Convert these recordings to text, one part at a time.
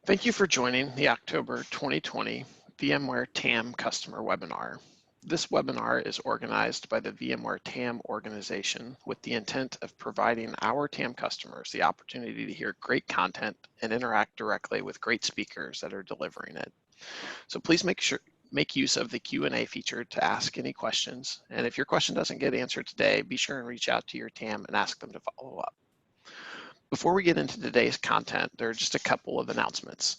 Thank you for joining the October 2020 VMware TAM customer webinar. This webinar is organized by the VMware TAM organization with the intent of providing our TAM customers the opportunity to hear great content and interact directly with great speakers that are delivering it. So please make use of the Q&A feature to ask any questions. And if your question doesn't get answered today, be sure and reach out to your TAM and ask them to follow up. Before we get into today's content, there are just a couple of announcements.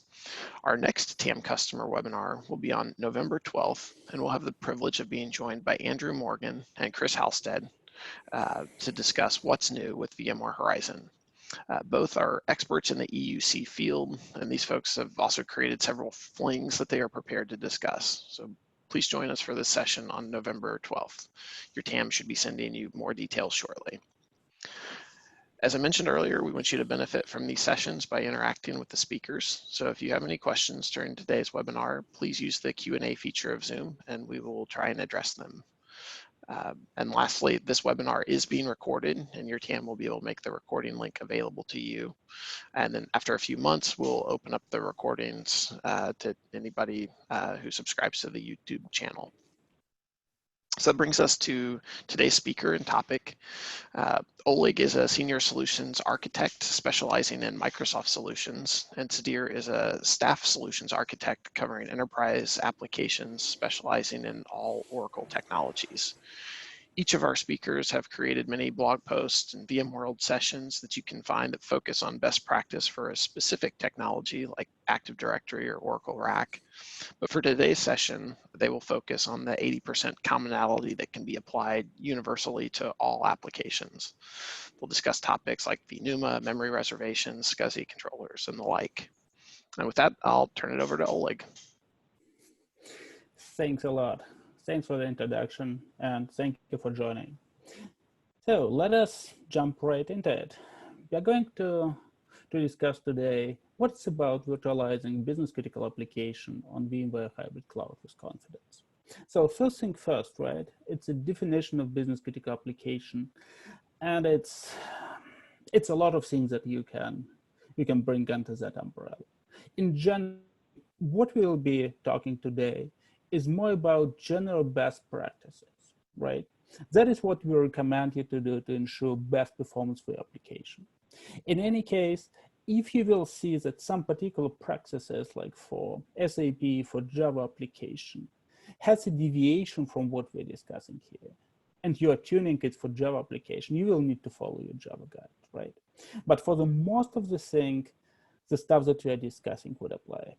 Our next TAM customer webinar will be on November 12th, and we'll have the privilege of being joined by Andrew Morgan and Chris Halstead to discuss what's new with VMware Horizon. Both are experts in the EUC field, and these folks have also created several flings that they are prepared to discuss. So please join us for this session on November 12th. Your TAM should be sending you more details shortly. As I mentioned earlier, we want you to benefit from these sessions by interacting with the speakers. So if you have any questions during today's webinar, please use the Q&A feature of Zoom and we will try and address them. And lastly, this webinar is being recorded and your TAM will be able to make the recording link available to you. And then after a few months, we'll open up the recordings to anybody who subscribes to the YouTube channel. So that brings us to today's speaker and topic. Oleg is a senior solutions architect specializing in Microsoft solutions, and Sudhir is a staff solutions architect covering enterprise applications specializing in all Oracle technologies. Each of our speakers have created many blog posts and VMworld sessions that you can find that focus on best practice for a specific technology like Active Directory or Oracle RAC. But for today's session, they will focus on the 80% commonality that can be applied universally to all applications. We'll discuss topics like NUMA, memory reservations, SCSI controllers, and the like. And with that, I'll turn it over to Oleg. Thanks a lot. Thanks for the introduction, and thank you for joining. So let us jump right into it. We are going to discuss today what's about virtualizing business critical application on VMware Hybrid Cloud with confidence. So first thing first, right? It's a definition of business critical application, and it's a lot of things that you can bring under that umbrella. In general, what we will be talking today is more about general best practices, right? That is what we recommend you to do to ensure best performance for your application. In any case, if you will see that some particular practices, like for SAP, for Java application, has a deviation from what we're discussing here, and you are tuning it for Java application, you will need to follow your Java guide, right? But for the most of the thing, the stuff that we are discussing would apply.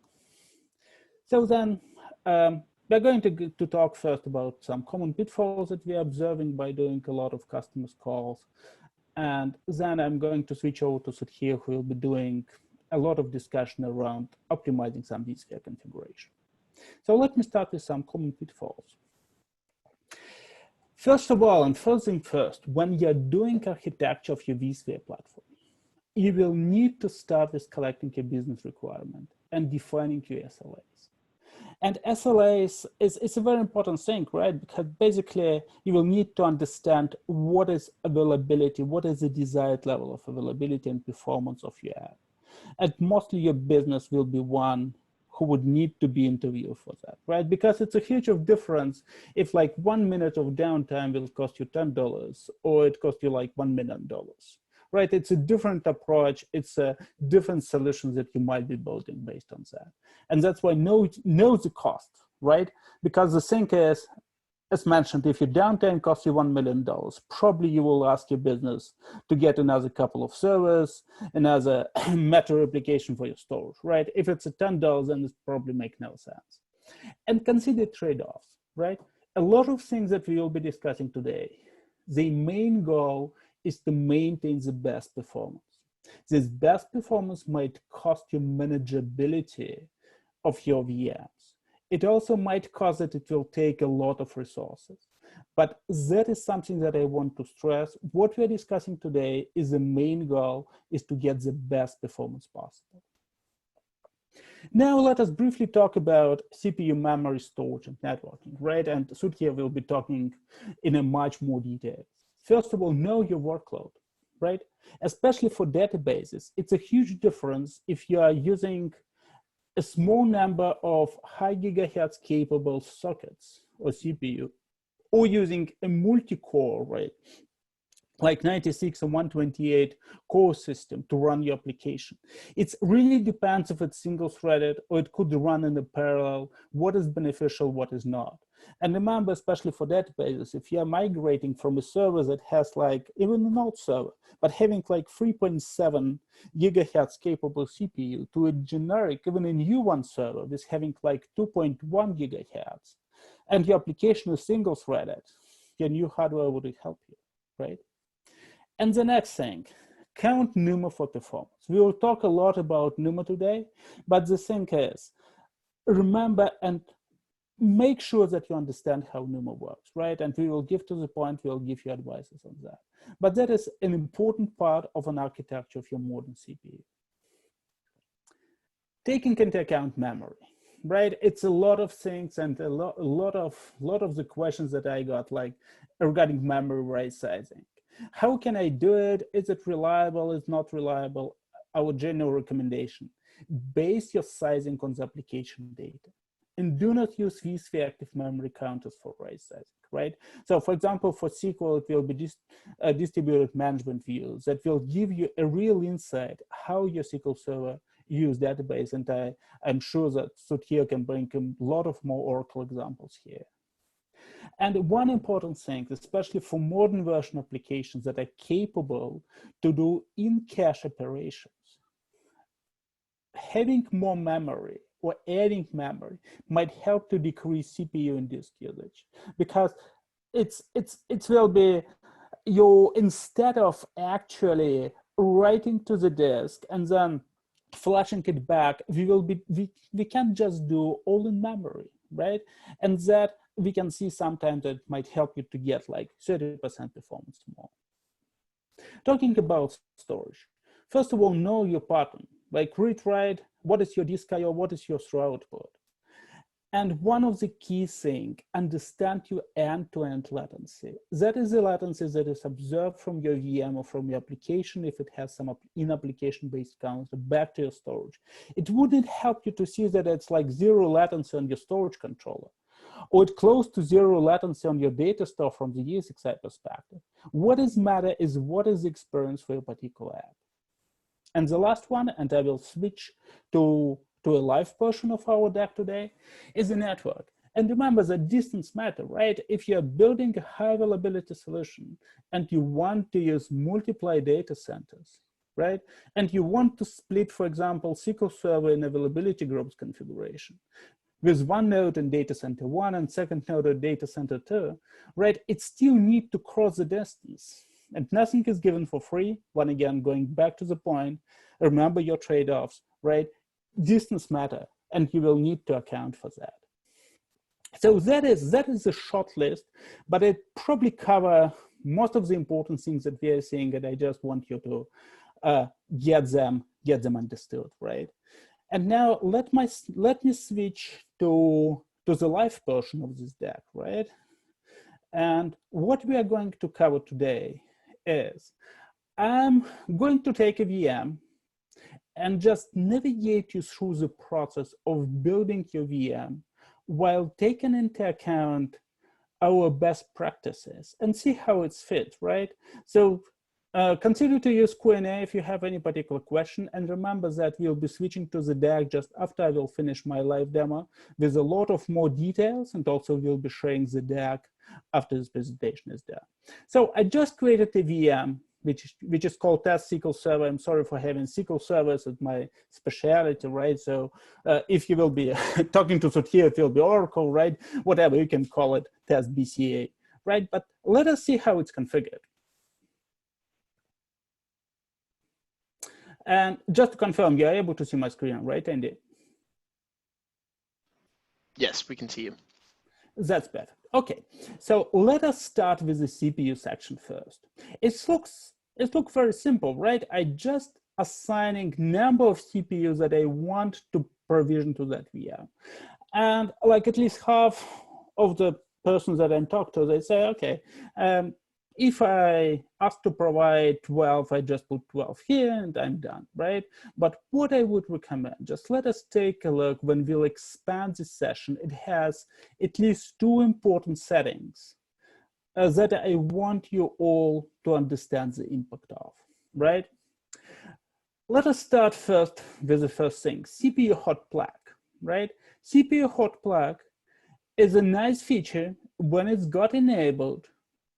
So then, we're going to talk first about some common pitfalls that we are observing by doing a lot of customers calls. And then I'm going to switch over to Sudhir, who will be doing a lot of discussion around optimizing some vSphere configuration. So let me start with some common pitfalls. First of all, and first thing first, when you're doing architecture of your vSphere platform, you will need to start with collecting your business requirement and defining your SLAs. And SLAs is a very important thing, right? Because basically you will need to understand what is availability, what is the desired level of availability and performance of your app. And mostly your business will be one who would need to be interviewed for that, right? Because it's a huge of difference if like 1 minute of downtime will cost you $10 or it costs you like $1 million. Right, it's a different approach. It's a different solutions that you might be building based on that. And that's why know the cost, right? Because the thing is, as mentioned, if your downtime costs you $1 million, probably you will ask your business to get another couple of servers, another Metro application for your storage, right? If it's a $10, then it probably makes no sense. And consider trade-offs, right? A lot of things that we will be discussing today, the main goal is to maintain the best performance. This best performance might cost you manageability of your VMs. It also might cause that it will take a lot of resources. But that is something that I want to stress. What we're discussing today is the main goal is to get the best performance possible. Now let us briefly talk about CPU, memory, storage, and networking, right? And Sudhir will be talking in a much more detail. First of all, know your workload, right? Especially for databases, it's a huge difference if you are using a small number of high gigahertz capable sockets or CPU, or using a multi-core, right, like 96 or 128 core system to run your application. It really depends if it's single-threaded or it could run in a parallel, what is beneficial, what is not. And remember, especially for databases, if you're migrating from a server that has like, even an old server, but having like 3.7 gigahertz capable CPU to a generic, even a new one server with having like 2.1 gigahertz, and your application is single-threaded, your new hardware would help you, right? And the next thing, count NUMA for performance. We will talk a lot about NUMA today, but the thing is, remember and make sure that you understand how NUMA works, right? And we will give to the point, we'll give you advices on that. But that is an important part of an architecture of your modern CPU. Taking into account memory, right? It's a lot of things and a lot of the questions that I got like regarding memory right sizing. How can I do it? Is it reliable? Is it not reliable? Our general recommendation, base your sizing on the application data. And do not use vSphere active memory counters for right sizing, right? So for example, for SQL, it will be distributed management views that will give you a real insight how your SQL Server use database. And I'm sure that Sudhir can bring a lot of more Oracle examples here. And one important thing, especially for modern version applications that are capable to do in-cache operations, having more memory or adding memory might help to decrease CPU and disk usage, because it will be you, instead of actually writing to the disk and then flashing it back, we can just do all in memory, right? And that we can see sometimes that might help you to get like 30% performance more. Talking about storage, first of all, know your pattern, like read, write, what is your disk I/O, what is your throw output. And one of the key things, understand your end-to-end latency. That is the latency that is observed from your VM or from your application if it has some in-application based counts back to your storage. It wouldn't help you to see that it's like zero latency on your storage controller, or it's close to zero latency on your data store from the ESXi perspective. What is matter is what is the experience for your particular app. And the last one, and I will switch to a live portion of our deck today, is the network. And remember that distance matter, right? If you're building a high availability solution and you want to use multiple data centers, right? And you want to split, for example, SQL Server in availability groups configuration, with one node in data center 1 and second node in data center 2, right? It still needs to cross the distance. And nothing is given for free. One again, going back to the point, remember your trade-offs, right? Distance matter, and you will need to account for that. So that is a short list, but it probably covers most of the important things that we are seeing, and I just want you to get them understood, right? And now let me switch to the live portion of this deck, right? And what we are going to cover today is I'm going to take a VM and just navigate you through the process of building your VM while taking into account our best practices and see how it's fit, right? So consider to use Q&A if you have any particular question. And remember that we'll be switching to the deck just after I will finish my live demo with a lot of more details, and also we'll be sharing the deck after this presentation is done. So I just created a VM, which is called Test SQL Server. I'm sorry for having SQL servers as my specialty, right? So if you will be talking to Sudhir, it will be Oracle, right? Whatever, you can call it Test BCA, right? But let us see how it's configured. And just to confirm, you're able to see my screen, right, Andy? Yes, we can see you. That's better. Okay, so let us start with the CPU section first. It looks very simple, right? I just assigning number of CPUs that I want to provision to that VM. And like at least half of the persons that I talk to, they say, okay, if I ask to provide 12, I just put 12 here and I'm done, right? But what I would recommend, just let us take a look when we'll expand this session. It has at least two important settings that I want you all to understand the impact of, right? Let us start first with the first thing, CPU hot plug, right? CPU hot plug is a nice feature. When it's got enabled,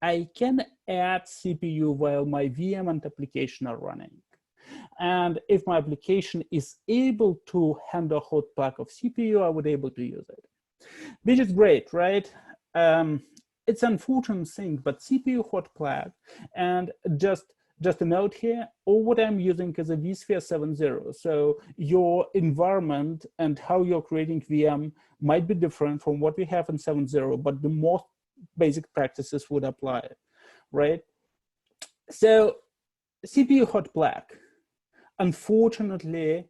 I can add CPU while my VM and application are running. And if my application is able to handle hot plug of CPU, I would be able to use it, which is great, right? It's an unfortunate thing, but CPU hot plug, and just a note here, all what I'm using is a vSphere 7.0. So your environment and how you're creating VM might be different from what we have in 7.0, but the most basic practices would apply, right? So CPU hot plug, unfortunately,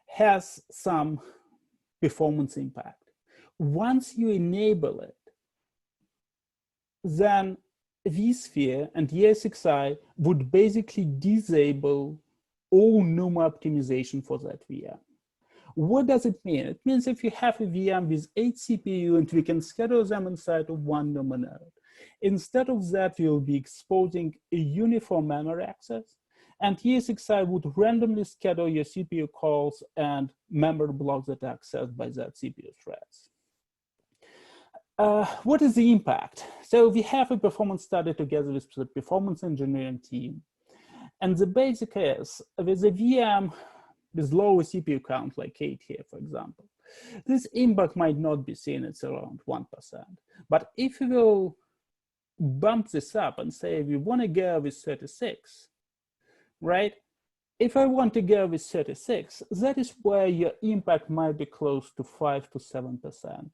has some performance impact. Once you enable it, then vSphere and ESXi would basically disable all NUMA optimization for that VM. What does it mean? It means if you have a VM with 8 CPU and we can schedule them inside of one NUMA node, instead of that, we'll be exposing a uniform memory access, and ESXi would randomly schedule your CPU calls and memory blocks that are accessed by that CPU threads. What is the impact? So we have a performance study together with the performance engineering team. And the basic is, with a VM with lower CPU count, like 8 here, for example, this impact might not be seen, it's around 1%. But if we will bump this up and say we want to go with 36, right? If I want to go with 36, that is where your impact might be close to 5 to 7%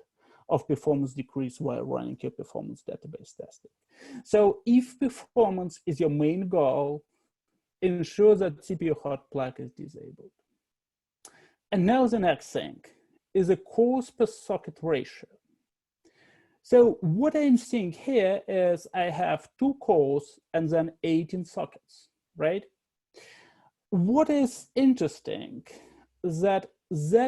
of performance decrease while running your performance database testing. So if performance is your main goal, ensure that CPU hot plug is disabled. And now the next thing is a cores per socket ratio. So what I'm seeing here is I have 2 cores and then 18 sockets, right? What is interesting is that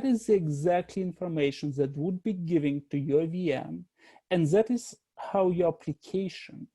is exactly information that would be given to your VM, and that is how your application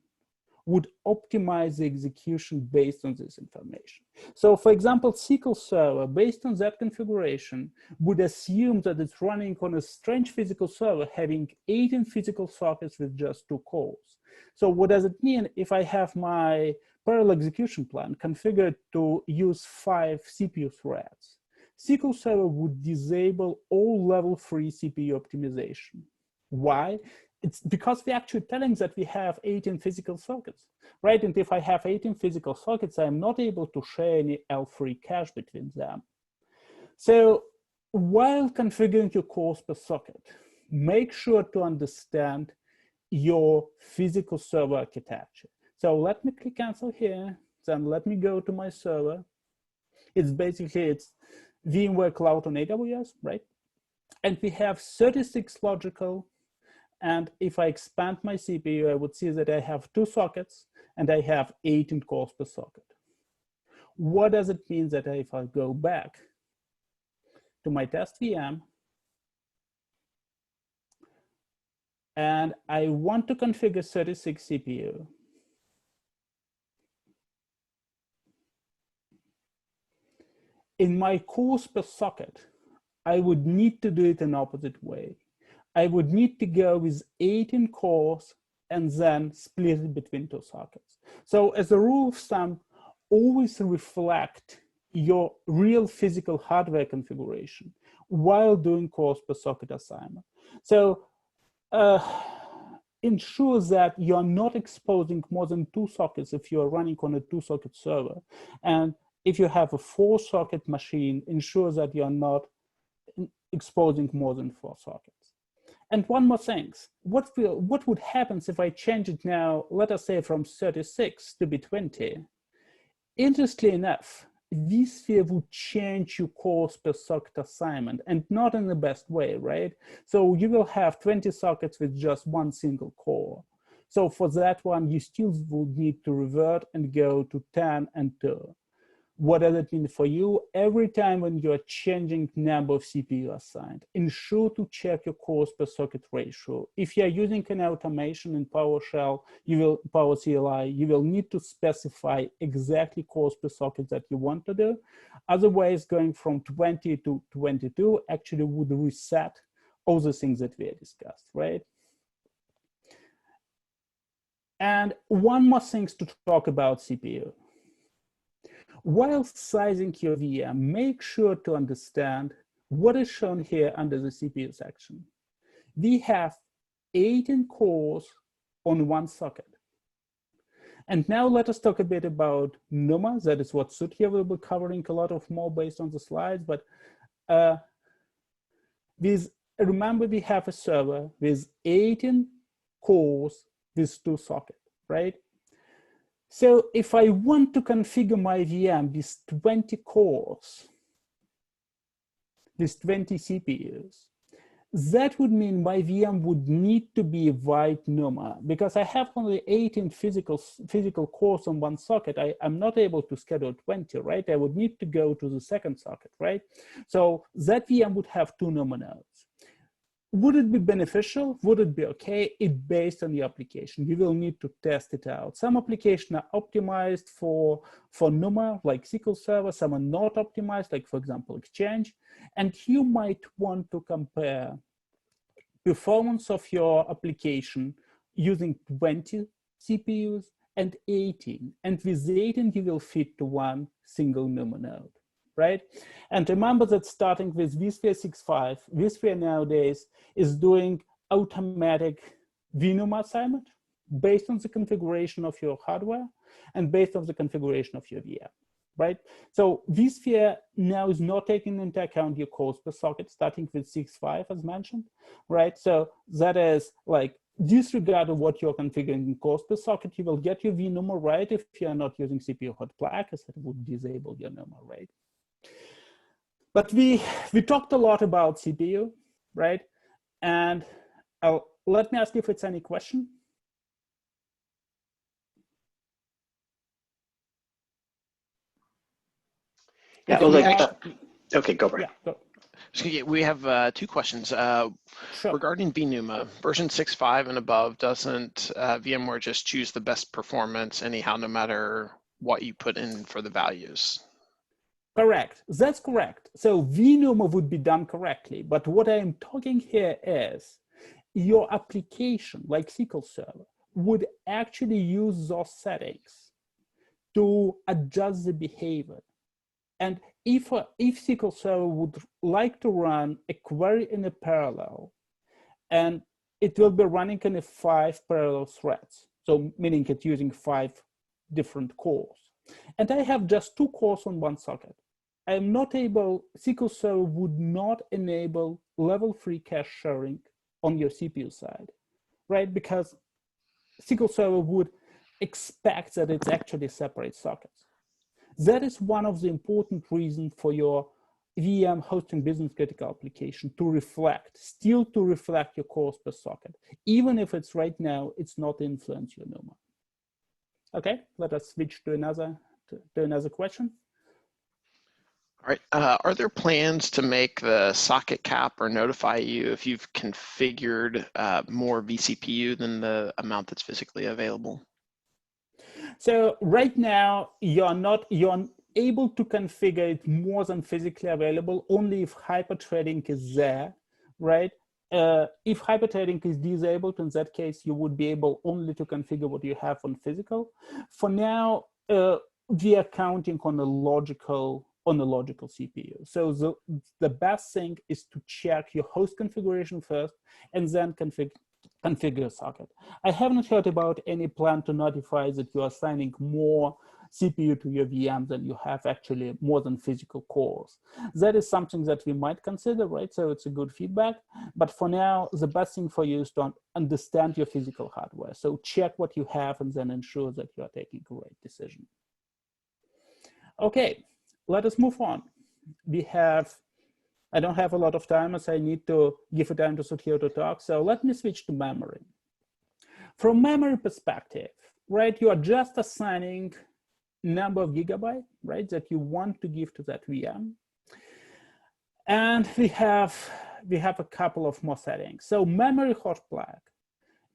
would optimize the execution based on this information. So for example, SQL Server, based on that configuration, would assume that it's running on a strange physical server having 18 physical sockets with just 2 cores. So what does it mean if I have my parallel execution plan configured to use 5 CPU threads? SQL Server would disable all level 3 CPU optimization. Why? It's because we're actually telling that we have 18 physical sockets, right? And if I have 18 physical sockets, I'm not able to share any L3 cache between them. So while configuring your cores per socket, make sure to understand your physical server architecture. So let me click cancel here, then let me go to my server. It's VMware Cloud on AWS, right? And we have 36 logical. And if I expand my CPU, I would see that I have 2 sockets and I have 18 cores per socket. What does it mean that if I go back to my test VM and I want to configure 36 CPU, in my cores per socket, I would need to do it an opposite way. I would need to go with 18 cores and then split it between 2 sockets. So as a rule of thumb, always reflect your real physical hardware configuration while doing cores per socket assignment. So ensure that you're not exposing more than 2 sockets if you're running on a 2-socket server. And if you have a 4-socket machine, ensure that you're not exposing more than 4 sockets. And one more thing, what would happen if I change it now, let us say from 36 to be 20? Interestingly enough, vSphere would change your cores per socket assignment, and not in the best way, right? So you will have 20 sockets with just 1 single core. So for that one, you still would need to revert and go to 10 and 2. What does it mean for you? Every time when you're changing number of CPU assigned, ensure to check your cores per socket ratio. If you're using an automation in PowerShell, Power CLI, you will need to specify exactly cores per socket that you want to do. Otherwise, going from 20 to 22 actually would reset all the things that we discussed, right? And one more thing to talk about CPU. While sizing your VM, make sure to understand what is shown here under the CPU section. We have 18 cores on one socket. And now let us talk a bit about NUMA. That is what Sud here will be covering a lot of more based on the slides. But remember, we have a server with 18 cores with 2 sockets, right? So if I want to configure my VM with 20 cores, with 20 CPUs, that would mean my VM would need to be wide NUMA. Because I have only 18 physical cores on one socket, I'm not able to schedule 20, right? I would need to go to the second socket, right? So that VM would have 2 NUMA nodes. Would it be beneficial? Would it be okay? It's based on the application. You will need to test it out. Some applications are optimized for NUMA, like SQL Server. Some are not optimized, like, for example, Exchange. And you might want to compare performance of your application using 20 CPUs and 18. And with 18, you will fit to one single NUMA node. Right? And remember that starting with vSphere 6.5, vSphere nowadays is doing automatic VNUMA assignment based on the configuration of your hardware and based on the configuration of your VM, right? So vSphere now is not taking into account your cores per socket, starting with 6.5 as mentioned, right? So that is like, disregard of what you're configuring in cores per socket, you will get your VNUMA right if you're not using CPU hot plug, as it would disable your NUMA, right? But we talked a lot about CPU, right? And let me ask if it's any question. Yeah, okay, go Brian. Yeah, go. We have 2 questions. Sure. Regarding VNUMA, version 6.5 and above, doesn't VMware just choose the best performance anyhow, no matter what you put in for the values? Correct, that's correct. So VNUMA would be done correctly, but what I am talking here is your application, like SQL Server, would actually use those settings to adjust the behavior. And if SQL Server would like to run a query in a parallel, and it will be running in 5 parallel threads, so meaning it's using 5 different cores. And I have just 2 cores on one socket. I'm not able, SQL Server would not enable level 3 cache sharing on your CPU side, right? Because SQL Server would expect that it's actually separate sockets. That is one of the important reasons for your VM hosting business critical application to reflect, still to reflect your cores per socket, even if it's right now, it's not influence your NUMA. Okay, let us switch to another question. All right, are there plans to make the socket cap or notify you if you've configured more vCPU than the amount that's physically available? So right now, you're able to configure it more than physically available only if hyperthreading is there, right? If hyperthreading is disabled, in that case, you would be able only to configure what you have on physical. For now, we are counting on a logical CPU. So the best thing is to check your host configuration first and then configure a socket. I haven't heard about any plan to notify that you are assigning more CPU to your VM than you have actually more than physical cores. That is something that we might consider, right? So it's a good feedback. But for now, the best thing for you is to understand your physical hardware. So check what you have and then ensure that you are taking the right decision. Okay, let us move on. I don't have a lot of time as I need to give a time to Sudhir to talk. So let me switch to memory. From memory perspective, right, you are just assigning number of gigabyte, right, that you want to give to that VM. And we have a couple of more settings. So memory hot plug.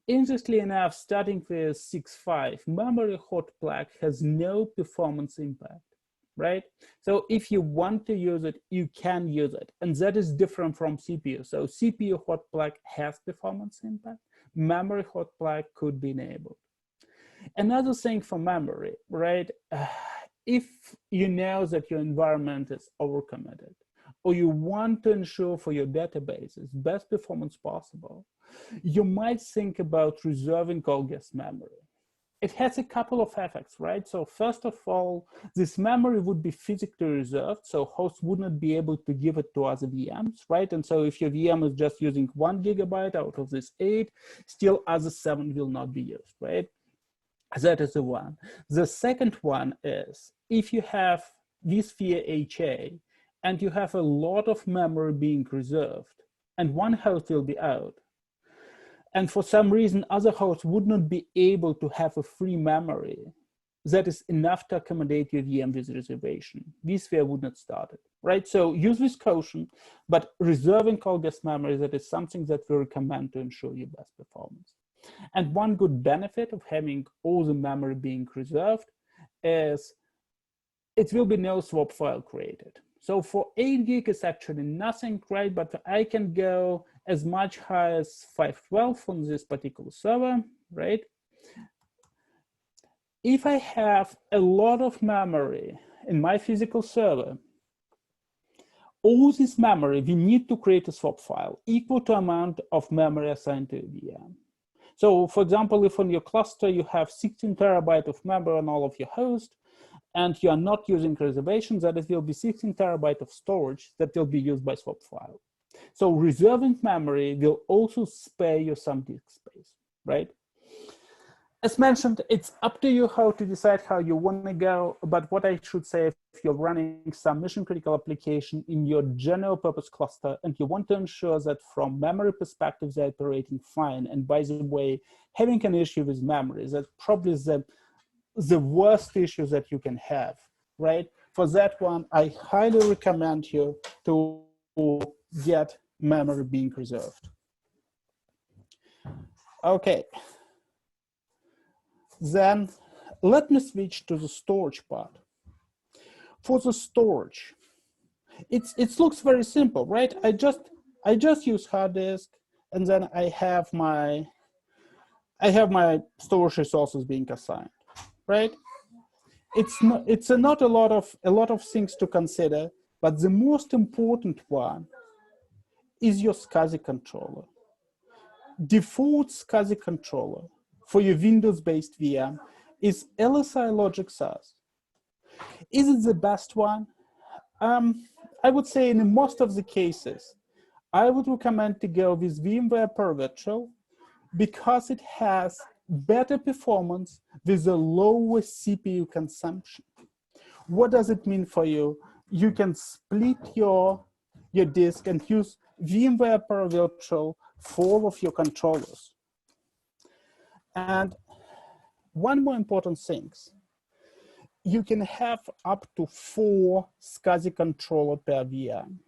Interestingly enough, starting with 6.5, memory hot plug has no performance impact, right? So if you want to use it, you can use it. And that is different from CPU. So CPU hot plug has performance impact. Memory hot plug could be enabled. Another thing for memory, right? If you know that your environment is overcommitted, or you want to ensure for your databases best performance possible, you might think about reserving all gas memory. It has a couple of effects, right? So first of all, this memory would be physically reserved, so hosts would not be able to give it to other VMs, right? And so if your VM is just using 1 gigabyte out of this 8, still other 7 will not be used, right? That is the one. The second one is, if you have vSphere HA and you have a lot of memory being reserved and one host will be out, and for some reason other hosts would not be able to have a free memory that is enough to accommodate your VM with reservation, vSphere would not start it, right? So use with caution, but reserving all gas memory, that is something that we recommend to ensure your best performance. And one good benefit of having all the memory being reserved is it will be no swap file created. So for 8 gig, it's actually nothing, right? But I can go as much high as 512 on this particular server, right? If I have a lot of memory in my physical server, all this memory, we need to create a swap file equal to amount of memory assigned to a VM. So for example, if on your cluster you have 16 terabyte of memory on all of your hosts, and you are not using reservations, that it will be 16 terabyte of storage that will be used by swap file. So reserving memory will also spare you some disk space, right? As mentioned, it's up to you how to decide how you want to go, but what I should say, if you're running some mission critical application in your general purpose cluster and you want to ensure that from memory perspective, they're operating fine. And by the way, having an issue with memory, that's probably the worst issue that you can have, right? For that one, I highly recommend you to get memory being reserved. Okay. Then let me switch to the storage part. For the storage, it looks very simple, right? I just use hard disk, and then I have my storage resources being assigned, right? It's not a lot of things to consider, but the most important one is your SCSI controller. Default SCSI controller for your Windows-based VM is LSI Logic SAS. Is it the best one? I would say in most of the cases, I would recommend to go with VMware Virtual because it has better performance with a lower CPU consumption. What does it mean for you? You can split your disk and use VMware Virtual for all of your controllers. And one more important thing, you can have up to 4 SCSI controller per VM.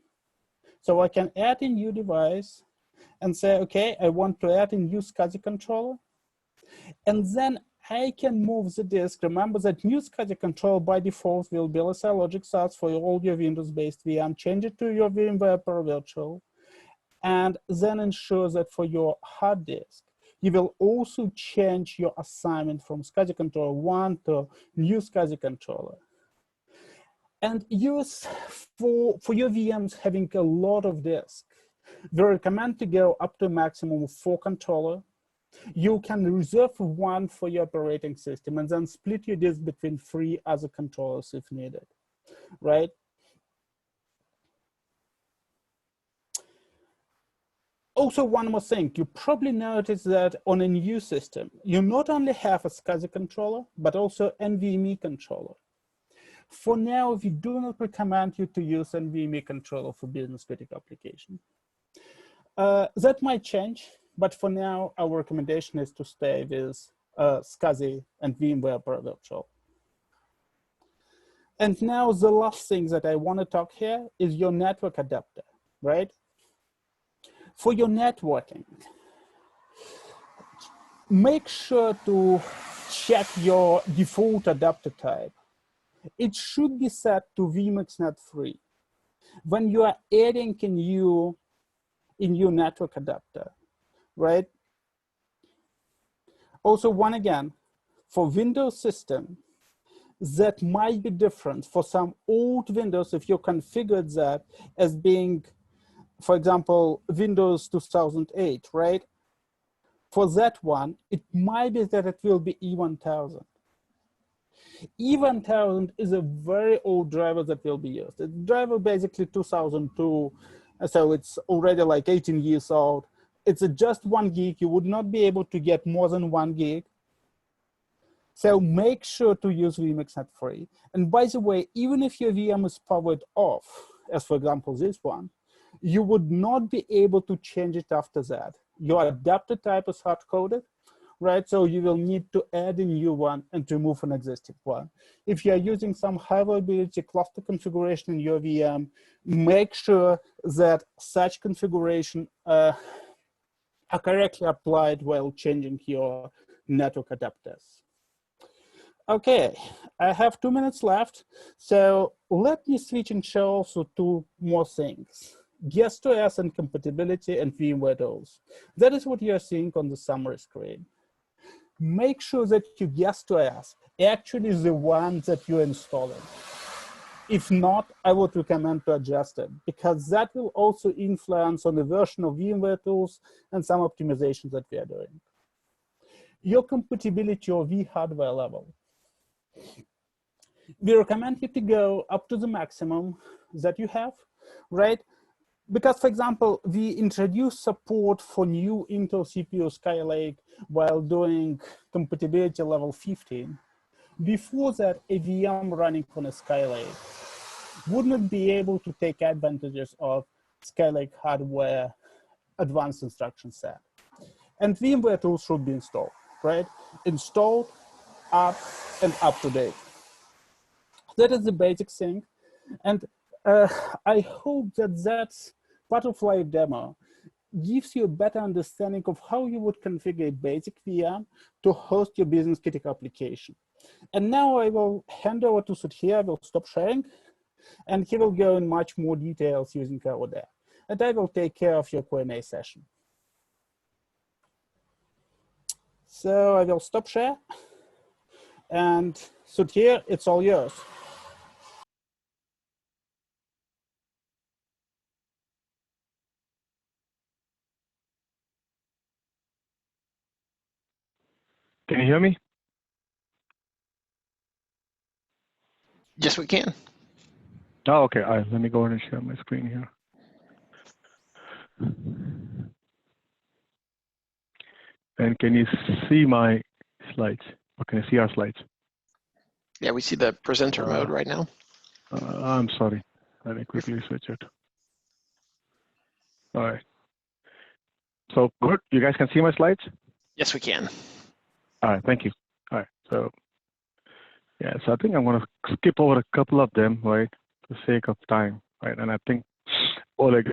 So I can add a new device and say, okay, I want to add a new SCSI controller. And then I can move the disk. Remember that new SCSI controller by default will be LSI Logic SAS for all your Windows-based VM. Change it to your VMware Virtual, and then ensure that for your hard disk, you will also change your assignment from SCSI controller 1 to new SCSI controller. And use for your VMs having a lot of disk, we recommend to go up to a maximum of 4 controllers. You can reserve 1 for your operating system and then split your disk between 3 other controllers if needed, right? Also, one more thing, you probably noticed that on a new system, you not only have a SCSI controller, but also NVMe controller. For now, we do not recommend you to use NVMe controller for business critical application. That might change, But for now, our recommendation is to stay with SCSI and VMware Virtual. And now the last thing that I want to talk here is your network adapter, right? For your networking, make sure to check your default adapter type. It should be set to VMXNet 3. When you are adding a new network adapter, right? Also, again, for Windows system, that might be different. For some old Windows, if you configured that as being, for example, Windows 2008, right? For that one, it might be that it will be E1000. E1000 is a very old driver that will be used. The driver basically 2002, so it's already like 18 years old. It's just 1 gig. You would not be able to get more than 1 gig. So make sure to use VMXNet 3. And by the way, even if your VM is powered off, as for example, this one, you would not be able to change it after that. Your adapter type is hard-coded, right? So you will need to add a new one and remove an existing one. If you're using some high availability cluster configuration in your VM, make sure that such configuration are correctly applied while changing your network adapters. Okay, I have 2 minutes left. So let me switch and show also 2 more things. Guest-OS and compatibility and VMware tools. That is what you're seeing on the summary screen. Make sure that your guest-OS actually is the one that you're installing. If not, I would recommend to adjust it, because that will also influence on the version of VMware tools and some optimizations that we are doing. Your compatibility or vHardware level. We recommend you to go up to the maximum that you have, right? Because, for example, we introduced support for new Intel CPU Skylake while doing compatibility level 15. Before that, a VM running on a Skylake wouldn't be able to take advantages of Skylake hardware advanced instruction set. And VMware tools should be installed, right? Installed, up, and up to date. That is the basic thing. And I hope that that butterfly demo gives you a better understanding of how you would configure a basic VM to host your business critical application. And now I will hand over to Sudhir. I will stop sharing, and he will go in much more details using our deck. And I will take care of your Q&A session. So I will stop share. And Sudhir, it's all yours. Can you hear me? Yes, we can. Oh, okay. All right. Let me go ahead and share my screen here. And can you see my slides? Or can you see our slides? Yeah, we see the presenter mode right now. I'm sorry. Let me quickly switch it. All right. So good. You guys can see my slides? Yes, we can. All right. Thank you. All right. So yeah, so I think I'm going to skip over a couple of them, right, for the sake of time, right? And I think, Oleg,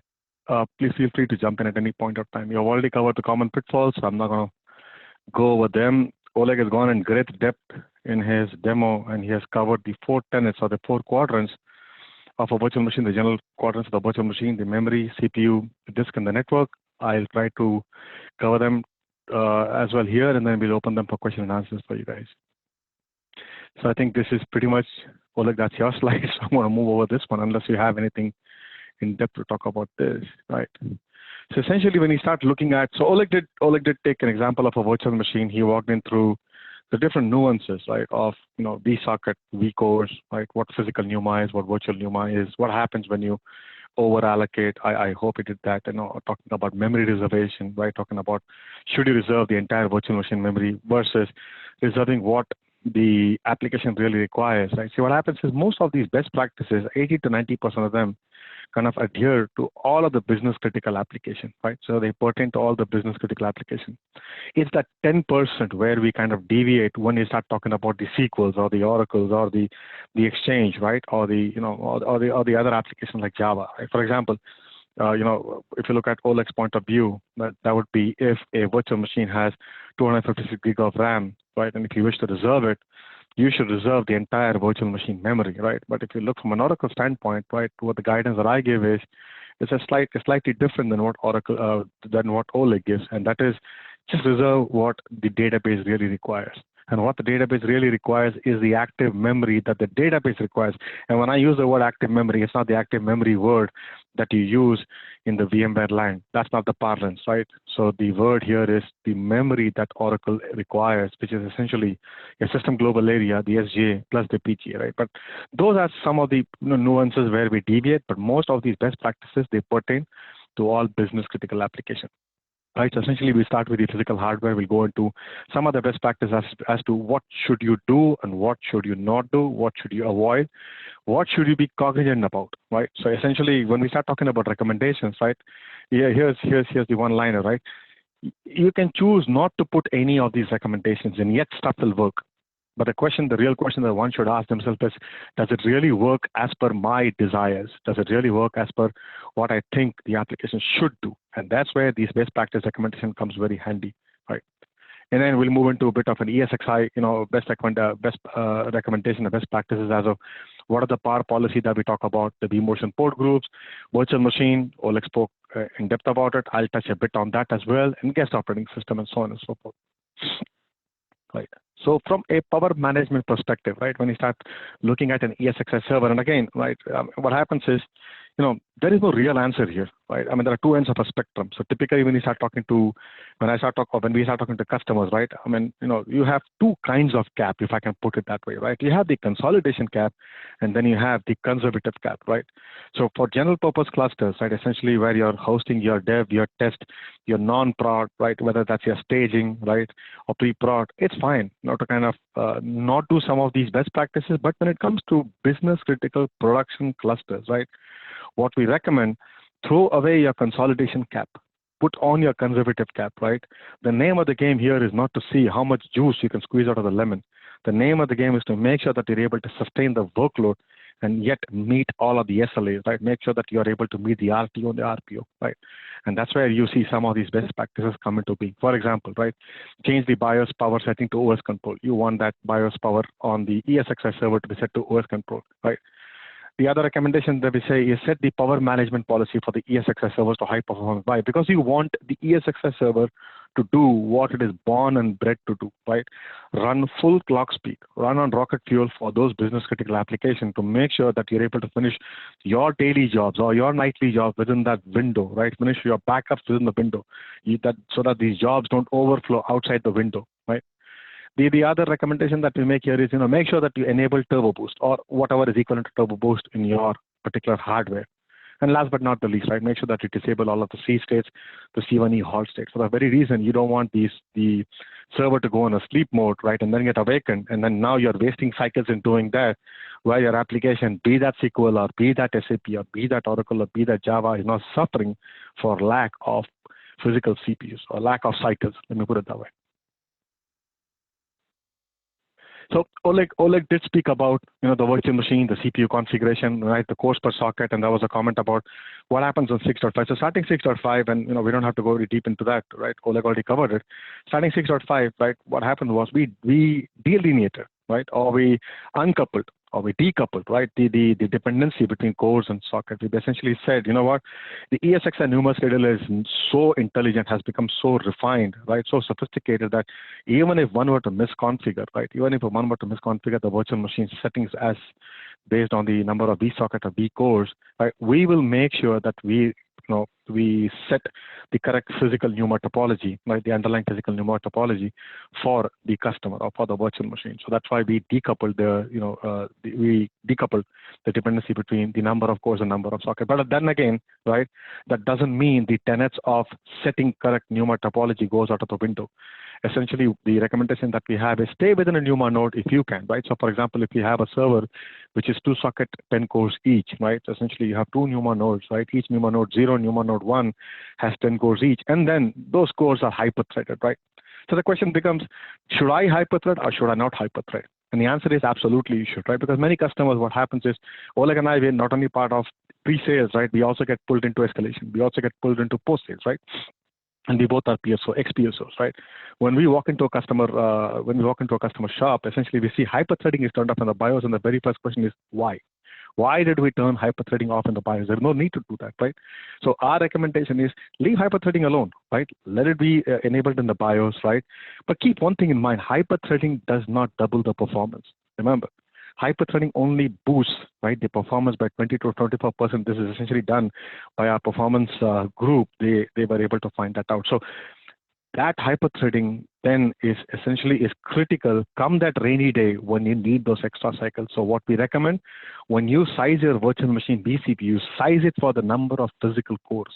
please feel free to jump in at any point of time. You've already covered the common pitfalls, so I'm not going to go over them. Oleg has gone in great depth in his demo, and he has covered the 4 tenets or the 4 quadrants of a virtual machine, the general quadrants of the virtual machine, the memory, CPU, the disk, and the network. I'll try to cover them as well here, and then we'll open them for question and answers for you guys. So I think this is pretty much, Oleg, that's your slide. So I'm going to move over this one unless you have anything in depth to talk about this, right? So essentially, when you start looking at, so Oleg did take an example of a virtual machine. He walked in through the different nuances, right, of vSocket, vCores, right, what physical NUMA is, what virtual NUMA is, what happens when you over allocate. I hope he did that. Talking about memory reservation, right? Talking about should you reserve the entire virtual machine memory versus reserving what the application really requires, right? So what happens is most of these best practices, 80 to 90% of them, kind of adhere to all of the business critical application, right? So they pertain to all the business critical application. It's that 10% where we kind of deviate when you start talking about the SQLs or the Oracles or the Exchange, right? Or the, or the other application like Java, right? For example, if you look at Oleg's point of view, that would be if a virtual machine has 256 gig of RAM, right? And if you wish to reserve it, you should reserve the entire virtual machine memory, right? But if you look from an Oracle standpoint, right, what the guidance that I give is, it's slightly different than what Oleg gives, and that is just reserve what the database really requires. And what the database really requires is the active memory that the database requires. And when I use the word active memory, it's not the active memory word that you use in the VMware line. That's not the parlance, right? So the word here is the memory that Oracle requires, which is essentially a system global area, the SGA plus the PGA, right? But those are some of the nuances where we deviate, but most of these best practices, they pertain to all business critical applications. Right, so essentially we start with the physical hardware. We'll go into some of the best practices as to what should you do and what should you not do, what should you avoid, what should you be cognizant about, right? So essentially when we start talking about recommendations, right, here's the one-liner, right? You can choose not to put any of these recommendations and yet stuff will work. But the real question that one should ask themselves is, does it really work as per my desires? Does it really work as per what I think the application should do? And that's where these best practice recommendation comes very handy, right? And then we'll move into a bit of an ESXi, best recommendation of best practices as of what are the power policy that we talk about, the vMotion port groups, virtual machine. Oleg spoke in depth about it. I'll touch a bit on that as well, and guest operating system and so on and so forth. Right. So from a power management perspective, right, when you start looking at an ESXi server, and again, right, what happens is, there is no real answer here, right? I mean, there are two ends of a spectrum. So typically when we start talking to customers, right, I mean, you have two kinds of cap, if I can put it that way, right? You have the consolidation cap, and then you have the conservative cap, right? So for general purpose clusters, right, essentially where you're hosting your dev, your test, your non-prod, right, whether that's your staging, right, or pre-prod, it's fine, to kind of not do some of these best practices. But when it comes to business critical production clusters, right, what we recommend, throw away your consolidation cap, put on your conservative cap, right? The name of the game here is not to see how much juice you can squeeze out of the lemon. The name of the game is to make sure that you're able to sustain the workload and yet meet all of the SLAs, right? Make sure that you're able to meet the RTO and the RPO, right? And that's where you see some of these best practices come into being. For example, right, change the BIOS power setting to OS control. You want that BIOS power on the ESXi server to be set to OS control, right? The other recommendation that we say is set the power management policy for the ESXi servers to high performance. Why? Because you want the ESXi server to do what it is born and bred to do, right? Run full clock speed, run on rocket fuel for those business critical applications to make sure that you're able to finish your daily jobs or your nightly jobs within that window, right? Finish your backups within the window, so that these jobs don't overflow outside the window, right? The other recommendation that we make here is, make sure that you enable turbo boost or whatever is equivalent to turbo boost in your particular hardware. And last but not the least, right, make sure that you disable all of the C states, the C1E halt states. For the very reason you don't want the server to go on a sleep mode, right, and then get awakened, and then now you're wasting cycles in doing that, where your application, be that SQL or be that SAP or be that Oracle or be that Java, is not suffering for lack of physical CPUs or lack of cycles. Let me put it that way. So Oleg did speak about the virtual machine, the CPU configuration, right, the cores per socket, and there was a comment about what happens on 6.5. So starting 6.5, and we don't have to go very deep into that, right? Oleg already covered it. Starting 6.5, right, what happened was we delineated, right, or we uncoupled, or we decoupled, right, the dependency between cores and sockets. We essentially said, what, the ESXi NUMA scheduler is so intelligent, has become so refined, right, so sophisticated that even if one were to misconfigure, right, the virtual machine settings as based on the number of vSocket or vCores, right, we will make sure that we set the correct physical NUMA topology, right, the underlying physical NUMA topology for the customer or for the virtual machine. So that's why we decoupled the dependency between the number of cores and number of sockets. But then again, right, that doesn't mean the tenets of setting correct NUMA topology goes out of the window. essentially the recommendation that we have is stay within a NUMA node if you can, right? So for example, if you have a server which is 2-socket 10 cores each, right? So essentially you have 2 NUMA nodes, right? Each NUMA node 0, NUMA node 1 has 10 cores each, and then those cores are hyper-threaded, right? So the question becomes, should I hyper-thread or should I not hyper-thread? And the answer is absolutely you should, right? Because many customers, what happens is, Oleg and I, we're not only part of pre-sales, right? We also get pulled into escalation. We also get pulled into post-sales, right? And we both are PSO, ex-PSOs, right? When we walk into a customer, shop, essentially we see hyper-threading is turned off in the BIOS, and the very first question is why? Why did we turn hyper-threading off in the BIOS? There's no need to do that, right? So our recommendation is leave hyper-threading alone, right? Let it be enabled in the BIOS, right? But keep one thing in mind, hyper-threading does not double the performance. Remember, hyper-threading only boosts, right, the performance by 20 to 24%. This is essentially done by our performance group. They were able to find that out. So that hyper-threading then is critical come that rainy day when you need those extra cycles. So what we recommend, when you size your virtual machine vCPUs, size it for the number of physical cores,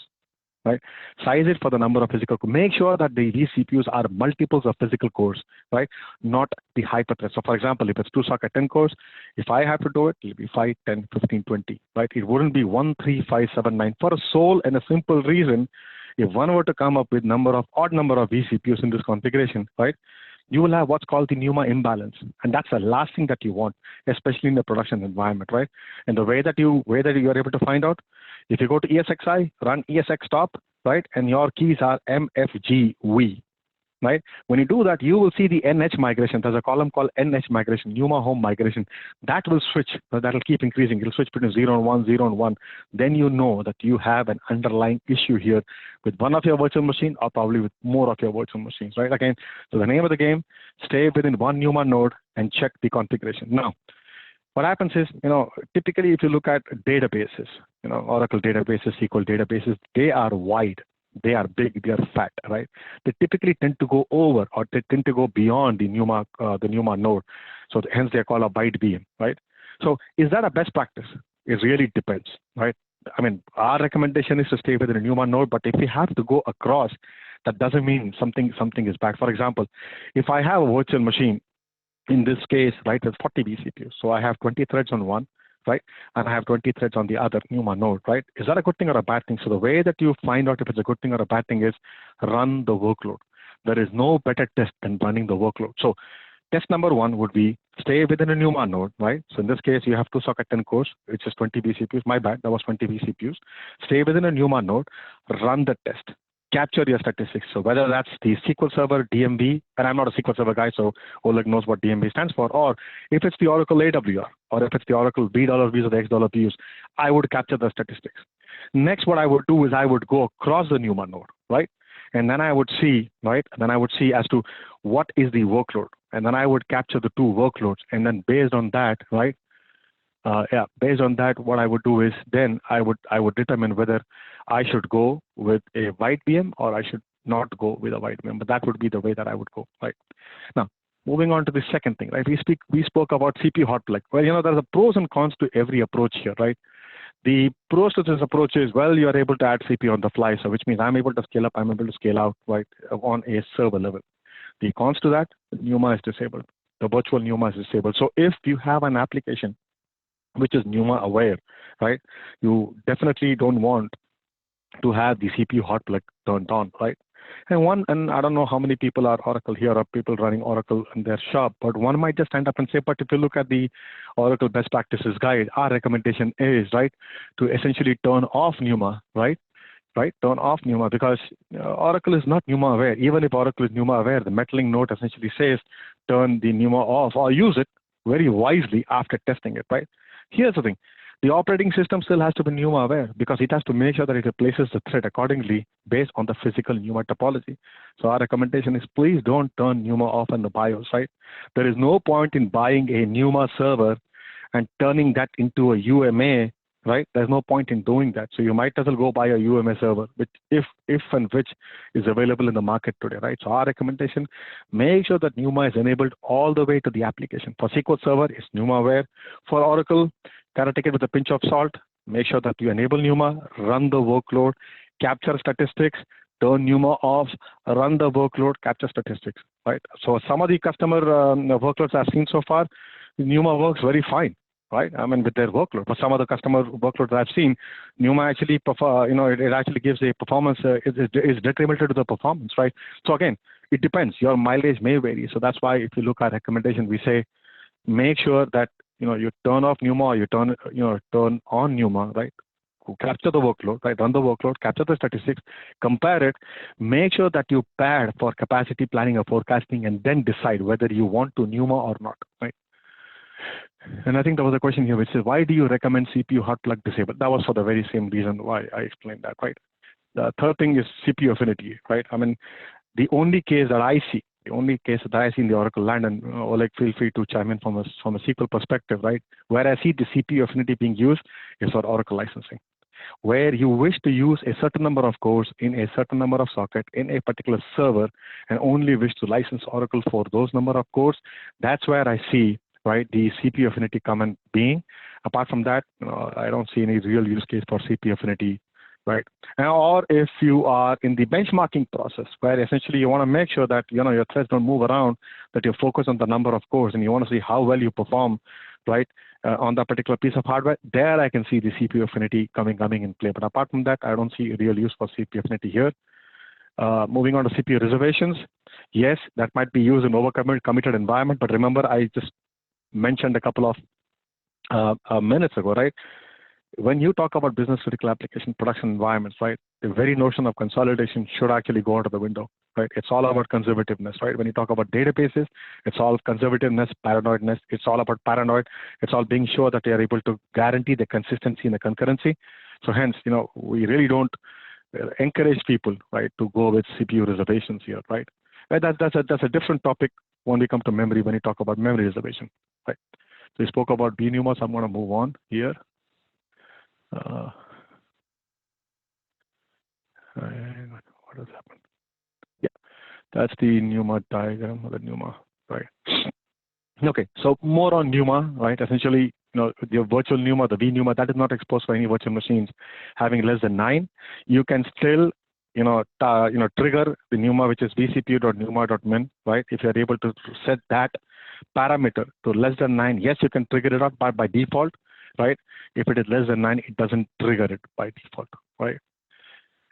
right? Size it for the number of physical cores. Make sure that the vCPUs are multiples of physical cores, right? Not the hyper-thread. So for example, if it's 2-socket 10 cores, if I have to do it, it'll be 5, 10, 15, 20, right? It wouldn't be 1, 3, 5, 7, 9 for a sole and a simple reason. If one were to come up with odd number of vCPUs in this configuration, right, you will have what's called the NUMA imbalance, and that's the last thing that you want, especially in the production environment, right? And the way that you are able to find out, if you go to ESXi, run ESX stop, right, and your keys are MFGV, right? When you do that, you will see the NH migration. There's a column called NH migration, NUMA home migration. That will switch. That will keep increasing. It'll switch between 0 and 1, 0 and 1. Then you know that you have an underlying issue here with one of your virtual machine or probably with more of your virtual machines, right? Again, so the name of the game, stay within one NUMA node and check the configuration. Now, what happens is, typically if you look at databases, Oracle databases, SQL databases, they are wide. They are big, they are fat, right? They typically tend to go over or they tend to go beyond the NUMA node. So hence they are called a byte VM, right? So is that a best practice? It really depends, right? I mean, our recommendation is to stay within a NUMA node, but if we have to go across, that doesn't mean something is bad. For example, if I have a virtual machine, in this case, right, there's 40 vCPUs. So I have 20 threads on one, right? And I have 20 threads on the other NUMA node, right? Is that a good thing or a bad thing? So the way that you find out if it's a good thing or a bad thing is run the workload. There is no better test than running the workload. So test number 1 would be stay within a NUMA node, right? So in this case, you have 2-socket 10 cores, which is 20 vCPUs. My bad, that was 20 vCPUs. Stay within a NUMA node, run the test. Capture your statistics. So whether that's the SQL Server, DMV, and I'm not a SQL Server guy, so Oleg knows what DMV stands for, or if it's the Oracle AWR, or if it's the Oracle $Vs or the $X I would capture the statistics. Next, what I would do is I would go across the NUMA node, right? And then I would see, right? And then I would see as to what is the workload. And then I would capture the 2 workloads. And then based on that, right? Based on that, what I would do is then I would determine whether I should go with a white VM or I should not go with a white VM. But that would be the way that I would go, right? Now, moving on to the second thing, right? We spoke about CPU hot plug. Well, there's a pros and cons to every approach here, right? The pros to this approach is, well, you are able to add CPU on the fly, so which means I'm able to scale up, I'm able to scale out, right, on a server level. The cons to that, NUMA is disabled. The virtual NUMA is disabled. So if you have an application which is NUMA aware, right, you definitely don't want to have the CPU hot plug turned on, right? And I don't know how many people are Oracle here or people running Oracle in their shop, but one might just stand up and say, but if you look at the Oracle best practices guide, our recommendation is, right, to essentially turn off NUMA, right? Turn off NUMA because Oracle is not NUMA aware. Even if Oracle is NUMA aware, the metaling note essentially says turn the NUMA off or use it very wisely after testing it, right? Here's the thing. The operating system still has to be NUMA aware because it has to make sure that it replaces the thread accordingly based on the physical NUMA topology. So our recommendation is please don't turn NUMA off in the BIOS, right? There is no point in buying a NUMA server and turning that into a UMA, right? There's no point in doing that. So you might as well go buy a UMA server, which if and which is available in the market today, right? So our recommendation, make sure that NUMA is enabled all the way to the application. For SQL Server, it's NUMA aware. For Oracle, gotta take it with a pinch of salt. Make sure that you enable NUMA, run the workload, capture statistics, turn NUMA off, run the workload, capture statistics. right? So some of the customer workloads I've seen so far, NUMA works very fine, right? I mean, with their workload. For some of the customer workloads I've seen, NUMA actually, it actually gives a performance, is detrimental to the performance, right? So again, it depends. Your mileage may vary. So that's why if you look at recommendation, we say, make sure that, you turn off NUMA or you turn on NUMA, right? Capture the workload, right? Run the workload, capture the statistics, compare it, make sure that you pad for capacity planning or forecasting, and then decide whether you want to NUMA or not, right? And I think there was a question here which says, why do you recommend CPU hot plug disabled? That was for the very same reason why I explained that, right? The third thing is CPU affinity, right? I mean, the only case that I see in the Oracle land, and Oleg, feel free to chime in from a SQL perspective, right? Where I see the CPU affinity being used is for Oracle licensing, where you wish to use a certain number of cores in a certain number of sockets in a particular server and only wish to license Oracle for those number of cores. That's where I see, right, the CPU affinity comment being. Apart from that, I don't see any real use case for CPU affinity, right? Or if you are in the benchmarking process, where essentially you want to make sure that your threads don't move around, that you focus on the number of cores, and you want to see how well you perform, right, on that particular piece of hardware, there I can see the CPU affinity coming in play. But apart from that, I don't see real use for CPU affinity here. Moving on to CPU reservations, yes, that might be used in overcommitted environment, but remember I just mentioned a couple of minutes ago, right? When you talk about business critical application production environments, right, the very notion of consolidation should actually go out of the window, right? It's all about conservativeness, right? When you talk about databases, it's all conservativeness, paranoidness. It's all about paranoid. It's all being sure that they are able to guarantee the consistency and the concurrency. So hence, we really don't encourage people, right, to go with CPU reservations here, right? That's a different topic when we come to memory, when you talk about memory reservation, right? So we spoke about NUMA, so I'm going to move on here. And what has happened? Yeah, that's the NUMA diagram of the NUMA, right? Okay, so more on NUMA, right? Essentially, the virtual NUMA, the VNUMA, that is not exposed for any virtual machines having less than 9. You can still, trigger the NUMA, which is vcpu.numa.min, right? If you're able to set that parameter to less than 9, yes, you can trigger it out by default, right? If it is less than 9, it doesn't trigger it by default, right?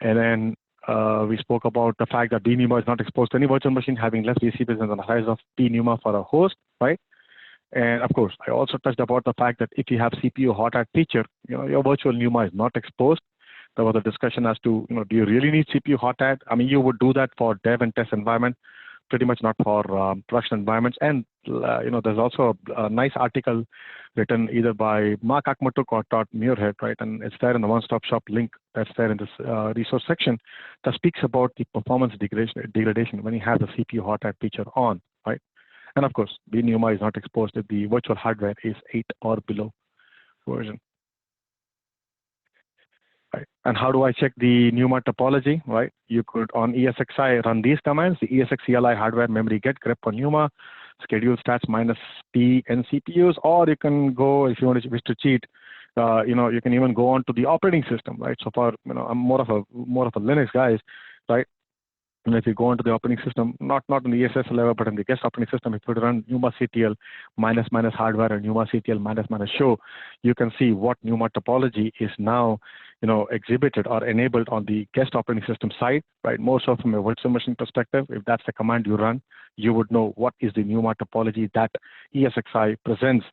And then we spoke about the fact that VNUMA is not exposed to any virtual machine having less VCPs than the size of VNUMA for a host, right? And of course, I also touched about the fact that if you have CPU hot add feature, your virtual NUMA is not exposed. There was a discussion as to, do you really need CPU hot add? I mean, you would do that for dev and test environment, pretty much not for production environments. And there's also a nice article written either by Mark Akmatuk or Todd Muirhead, right? And it's there in the one-stop shop link that's there in this resource section that speaks about the performance degradation when you have the CPU hot add feature on, right? And of course, VNUMA is not exposed if the virtual hardware is 8 or below version. Right. And how do I check the NUMA topology, right? You could on ESXi run these commands, the ESX CLI hardware memory get grep for NUMA, schedule stats minus P and CPUs, or you can go, if you wish to cheat, you can even go on to the operating system, right? So for, I'm more of a Linux guys, right? And if you go into the operating system, not on the ESS level, but in the guest operating system, if you run NUMA CTL minus hardware and NUMA CTL minus show, you can see what NUMA topology is now, exhibited or enabled on the guest operating system side, right? More so from a virtual machine perspective, if that's the command you run, you would know what is the NUMA topology that ESXi presents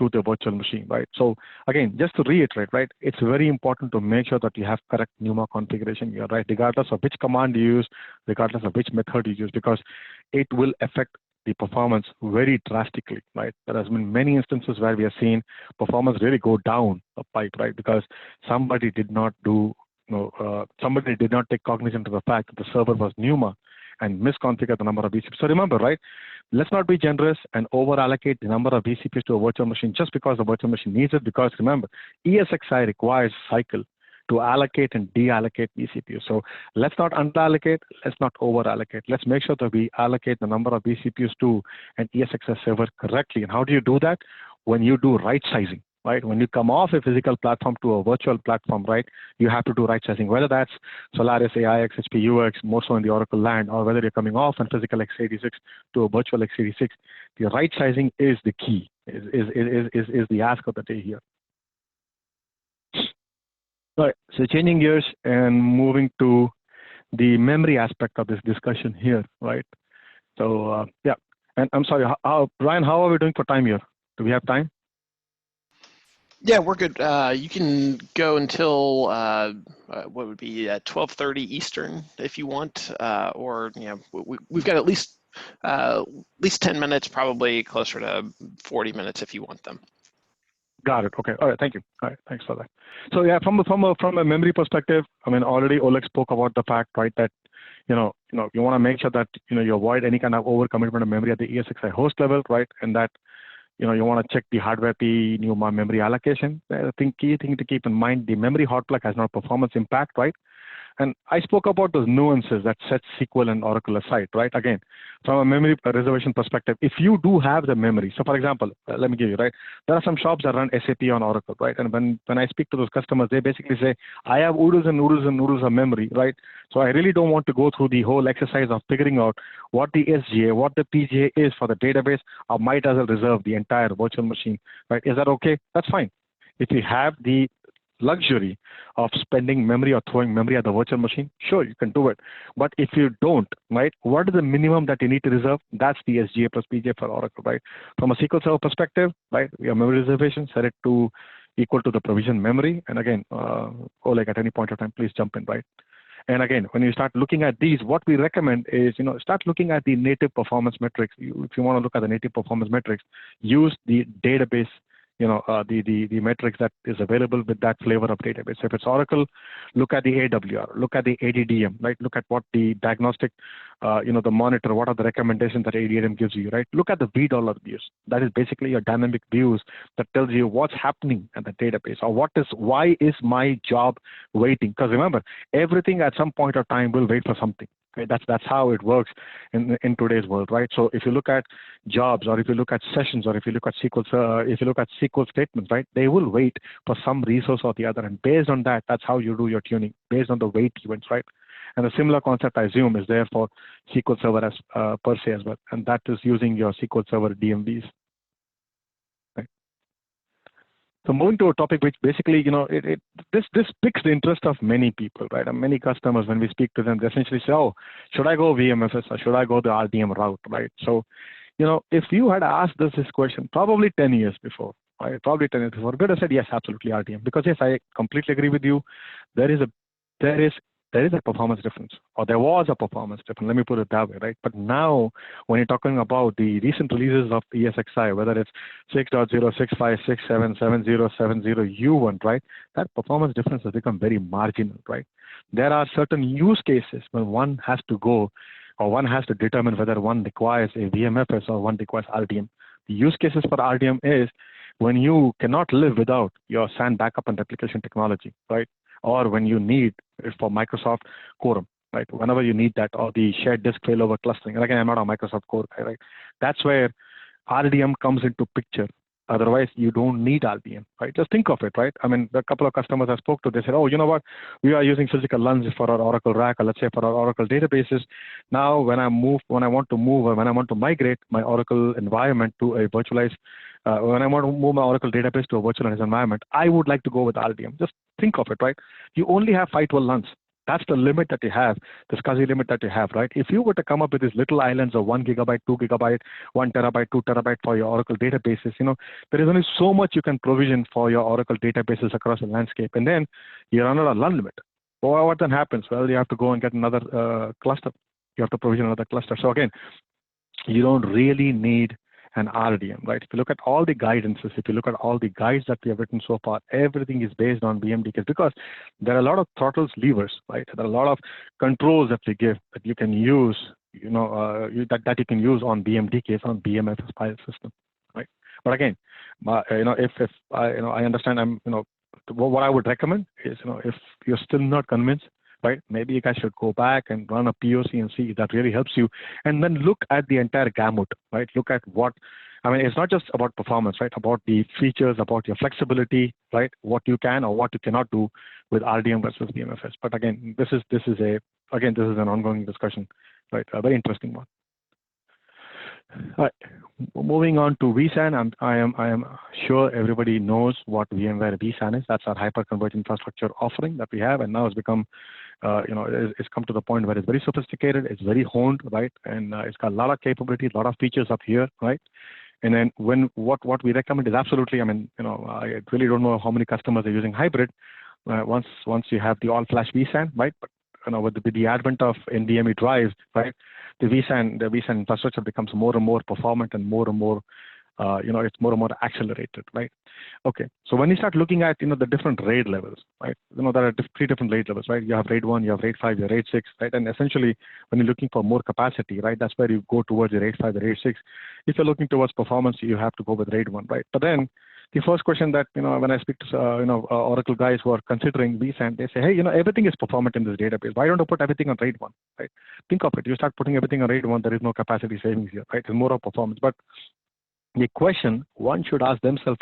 to the virtual machine, right? So again, just to reiterate, right, it's very important to make sure that you have correct NUMA configuration, right, regardless of which command you use, regardless of which method you use, because it will affect the performance very drastically, right? There has been many instances where we have seen performance really go down a pipe, right? Because somebody did not take cognizance of the fact that the server was NUMA and misconfigure the number of VCPs. So remember, right, let's not be generous and over-allocate the number of VCPs to a virtual machine just because the virtual machine needs it, because remember, ESXi requires cycle to allocate and deallocate VCPs. So let's not under-allocate, let's not over-allocate. Let's make sure that we allocate the number of VCPs to an ESXi server correctly. And how do you do that? When you do right sizing, right? When you come off a physical platform to a virtual platform, right, you have to do right sizing, whether that's Solaris, AIX, HP, UX, more so in the Oracle land, or whether you're coming off a physical x86 to a virtual x86. The right sizing is the key, is the ask of the day here. All right, so changing gears and moving to the memory aspect of this discussion here, right? So yeah, and I'm sorry, Brian, how are we doing for time here? Do we have time? Yeah, we're good. You can go until what would be 12:30 Eastern if you want, or we've got at least 10 minutes, probably closer to 40 minutes if you want them. Got it. Okay. All right. Thank you. All right. Thanks for that. So yeah, from a memory perspective, I mean, already Oleg spoke about the fact, right, that you want to make sure that you avoid any kind of overcommitment of memory at the ESXi host level, right, and that you want to check the hardware P NUMA memory allocation. I think key thing to keep in mind, the memory hot plug has no performance impact, right? And I spoke about those nuances that set SQL and Oracle aside, right? Again, from a memory reservation perspective, if you do have the memory, so for example, let me give you, right? There are some shops that run SAP on Oracle, right? And when I speak to those customers, they basically say, I have oodles and oodles and oodles of memory, right? So I really don't want to go through the whole exercise of figuring out what the SGA, what the PGA is for the database. I might as well reserve the entire virtual machine, right? Is that okay? That's fine. If you have the luxury of spending memory or throwing memory at the virtual machine, sure, you can do it. But if you don't, right, what is the minimum that you need to reserve? That's the SGA plus PGA for Oracle, right? From a SQL Server perspective, right, we have memory reservation, set it to equal to the provision memory. And again, Oleg, at any point of time, please jump in, right? And again, when you start looking at these, what we recommend is, start looking at the native performance metrics. If you want to look at the native performance metrics, use the database, the metrics that is available with that flavor of database. So if it's Oracle, look at the AWR, look at the ADDM, right? Look at what the diagnostic, the monitor, what are the recommendations that ADDM gives you, right? Look at the $V views. That is basically your dynamic views that tells you what's happening at the database, or why is my job waiting? Because remember, everything at some point of time will wait for something. Okay, that's how it works in today's world, right? So if you look at jobs, or if you look at sessions, or if you look at SQL statements, right, they will wait for some resource or the other, and based on that, that's how you do your tuning based on the wait events, right? And a similar concept, I assume, is there for SQL Server as per se as well, and that is using your SQL Server DMVs. So moving to a topic which basically, this piques the interest of many people, right? And many customers, when we speak to them, they essentially say, oh, should I go VMFS or should I go the RDM route, right? So, if you had asked this question probably 10 years before, right? Probably 10 years before, we would have said, yes, absolutely RDM. Because yes, I completely agree with you. There is a performance difference, or there was a performance difference. Let me put it that way, right? But now, when you're talking about the recent releases of ESXi, whether it's 6.0, 6.5, 6.7, 7.0, 7.0, U1, right? That performance difference has become very marginal, right? There are certain use cases when one has to go, or one has to determine whether one requires a VMFS or one requires RDM. The use cases for RDM is when you cannot live without your SAN backup and replication technology, right? Or when you need it for Microsoft Quorum, right? Whenever you need that, or the shared disk failover clustering. And again, I'm not a Microsoft Core guy, right? That's where RDM comes into picture. Otherwise, you don't need RDM, right? Just think of it, right? I mean, a couple of customers I spoke to, they said, oh, you know what? We are using physical LUNs for our Oracle rack, or let's say for our Oracle databases. Now, when I want to migrate my Oracle environment to a virtualized, when I want to move my Oracle database to a virtualized environment, I would like to go with RDM. Just think of it, right? You only have 512 LUNs. That's the limit that you have, the SCSI limit that you have, right? If you were to come up with these little islands of 1 gigabyte, 2 gigabyte, 1 terabyte, 2 terabyte for your Oracle databases, there is only so much you can provision for your Oracle databases across the landscape. And then you run out of LUN limit. Well, what then happens? Well, you have to go and get another cluster. You have to provision another cluster. So again, you don't really need an RDM, right? If you look at all the guidances, if you look at all the guides that we have written so far, everything is based on BMDKs, because there are a lot of throttles, levers, right? There are a lot of controls that we give that you can use, that you can use on BMDKs, on BMFS file system, right? But again, if I understand, what I would recommend is, if you're still not convinced, right, maybe you guys should go back and run a POC and see if that really helps you, and then look at the entire gamut, right? Look at what I mean, it's not just about performance, right? About the features, about your flexibility, right? What you can or what you cannot do with RDM versus VMFS. But again, this is an ongoing discussion, right? A very interesting one. All right. Moving on to vSAN, I am sure everybody knows what VMware vSAN is. That's our hyperconverged infrastructure offering that we have, and now it's become, it's come to the point where it's very sophisticated, it's very honed, right, and it's got a lot of capabilities, a lot of features up here, right. And then what we recommend is absolutely, I mean, I really don't know how many customers are using hybrid. Once you have the all-flash vSAN, right, but with the advent of NVMe drives, right, the vSAN infrastructure becomes more and more performant and more, it's more and more accelerated, right? Okay, so when you start looking at, the different RAID levels, right? There are three different RAID levels, right? You have RAID 1, you have RAID 5, you have RAID 6, right? And essentially, when you're looking for more capacity, right, that's where you go towards the RAID 5, the RAID 6. If you're looking towards performance, you have to go with RAID 1, right? But then the first question that, when I speak to, Oracle guys who are considering vSAN, they say, hey, everything is performant in this database. Why don't I put everything on RAID 1, right? Think of it. You start putting everything on RAID 1, there is no capacity savings here, right? It's more of performance. But the question one should ask themselves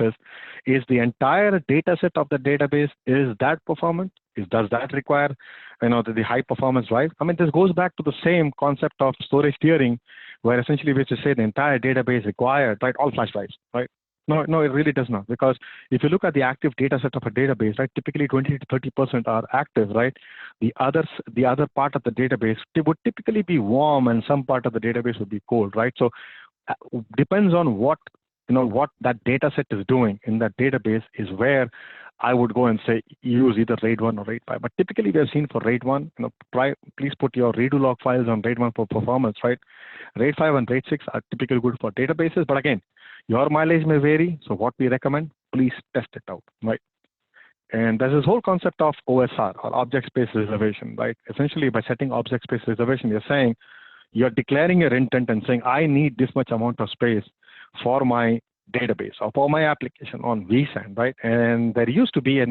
is the entire data set of the database, is that performant? Does that require, the high performance drive? I mean, this goes back to the same concept of storage tiering, where essentially we just say the entire database required, right, all flash drives, right? No, it really does not, because if you look at the active data set of a database, right, typically 20 to 30% are active, right? The other part of the database, it would typically be warm, and some part of the database would be cold, right? So depends on what that data set is doing in that database is where I would go and say use either RAID 1 or RAID 5. But typically we have seen for RAID 1, please put your redo log files on RAID 1 for performance, right? RAID 5 and RAID 6 are typically good for databases, but again, your mileage may vary. So what we recommend, please test it out, right? And there's this whole concept of OSR, or object space reservation, right? Essentially, by setting object space reservation, you're saying, you're declaring your intent and saying, I need this much amount of space for my database or for my application on vSAN, right? And there used to be,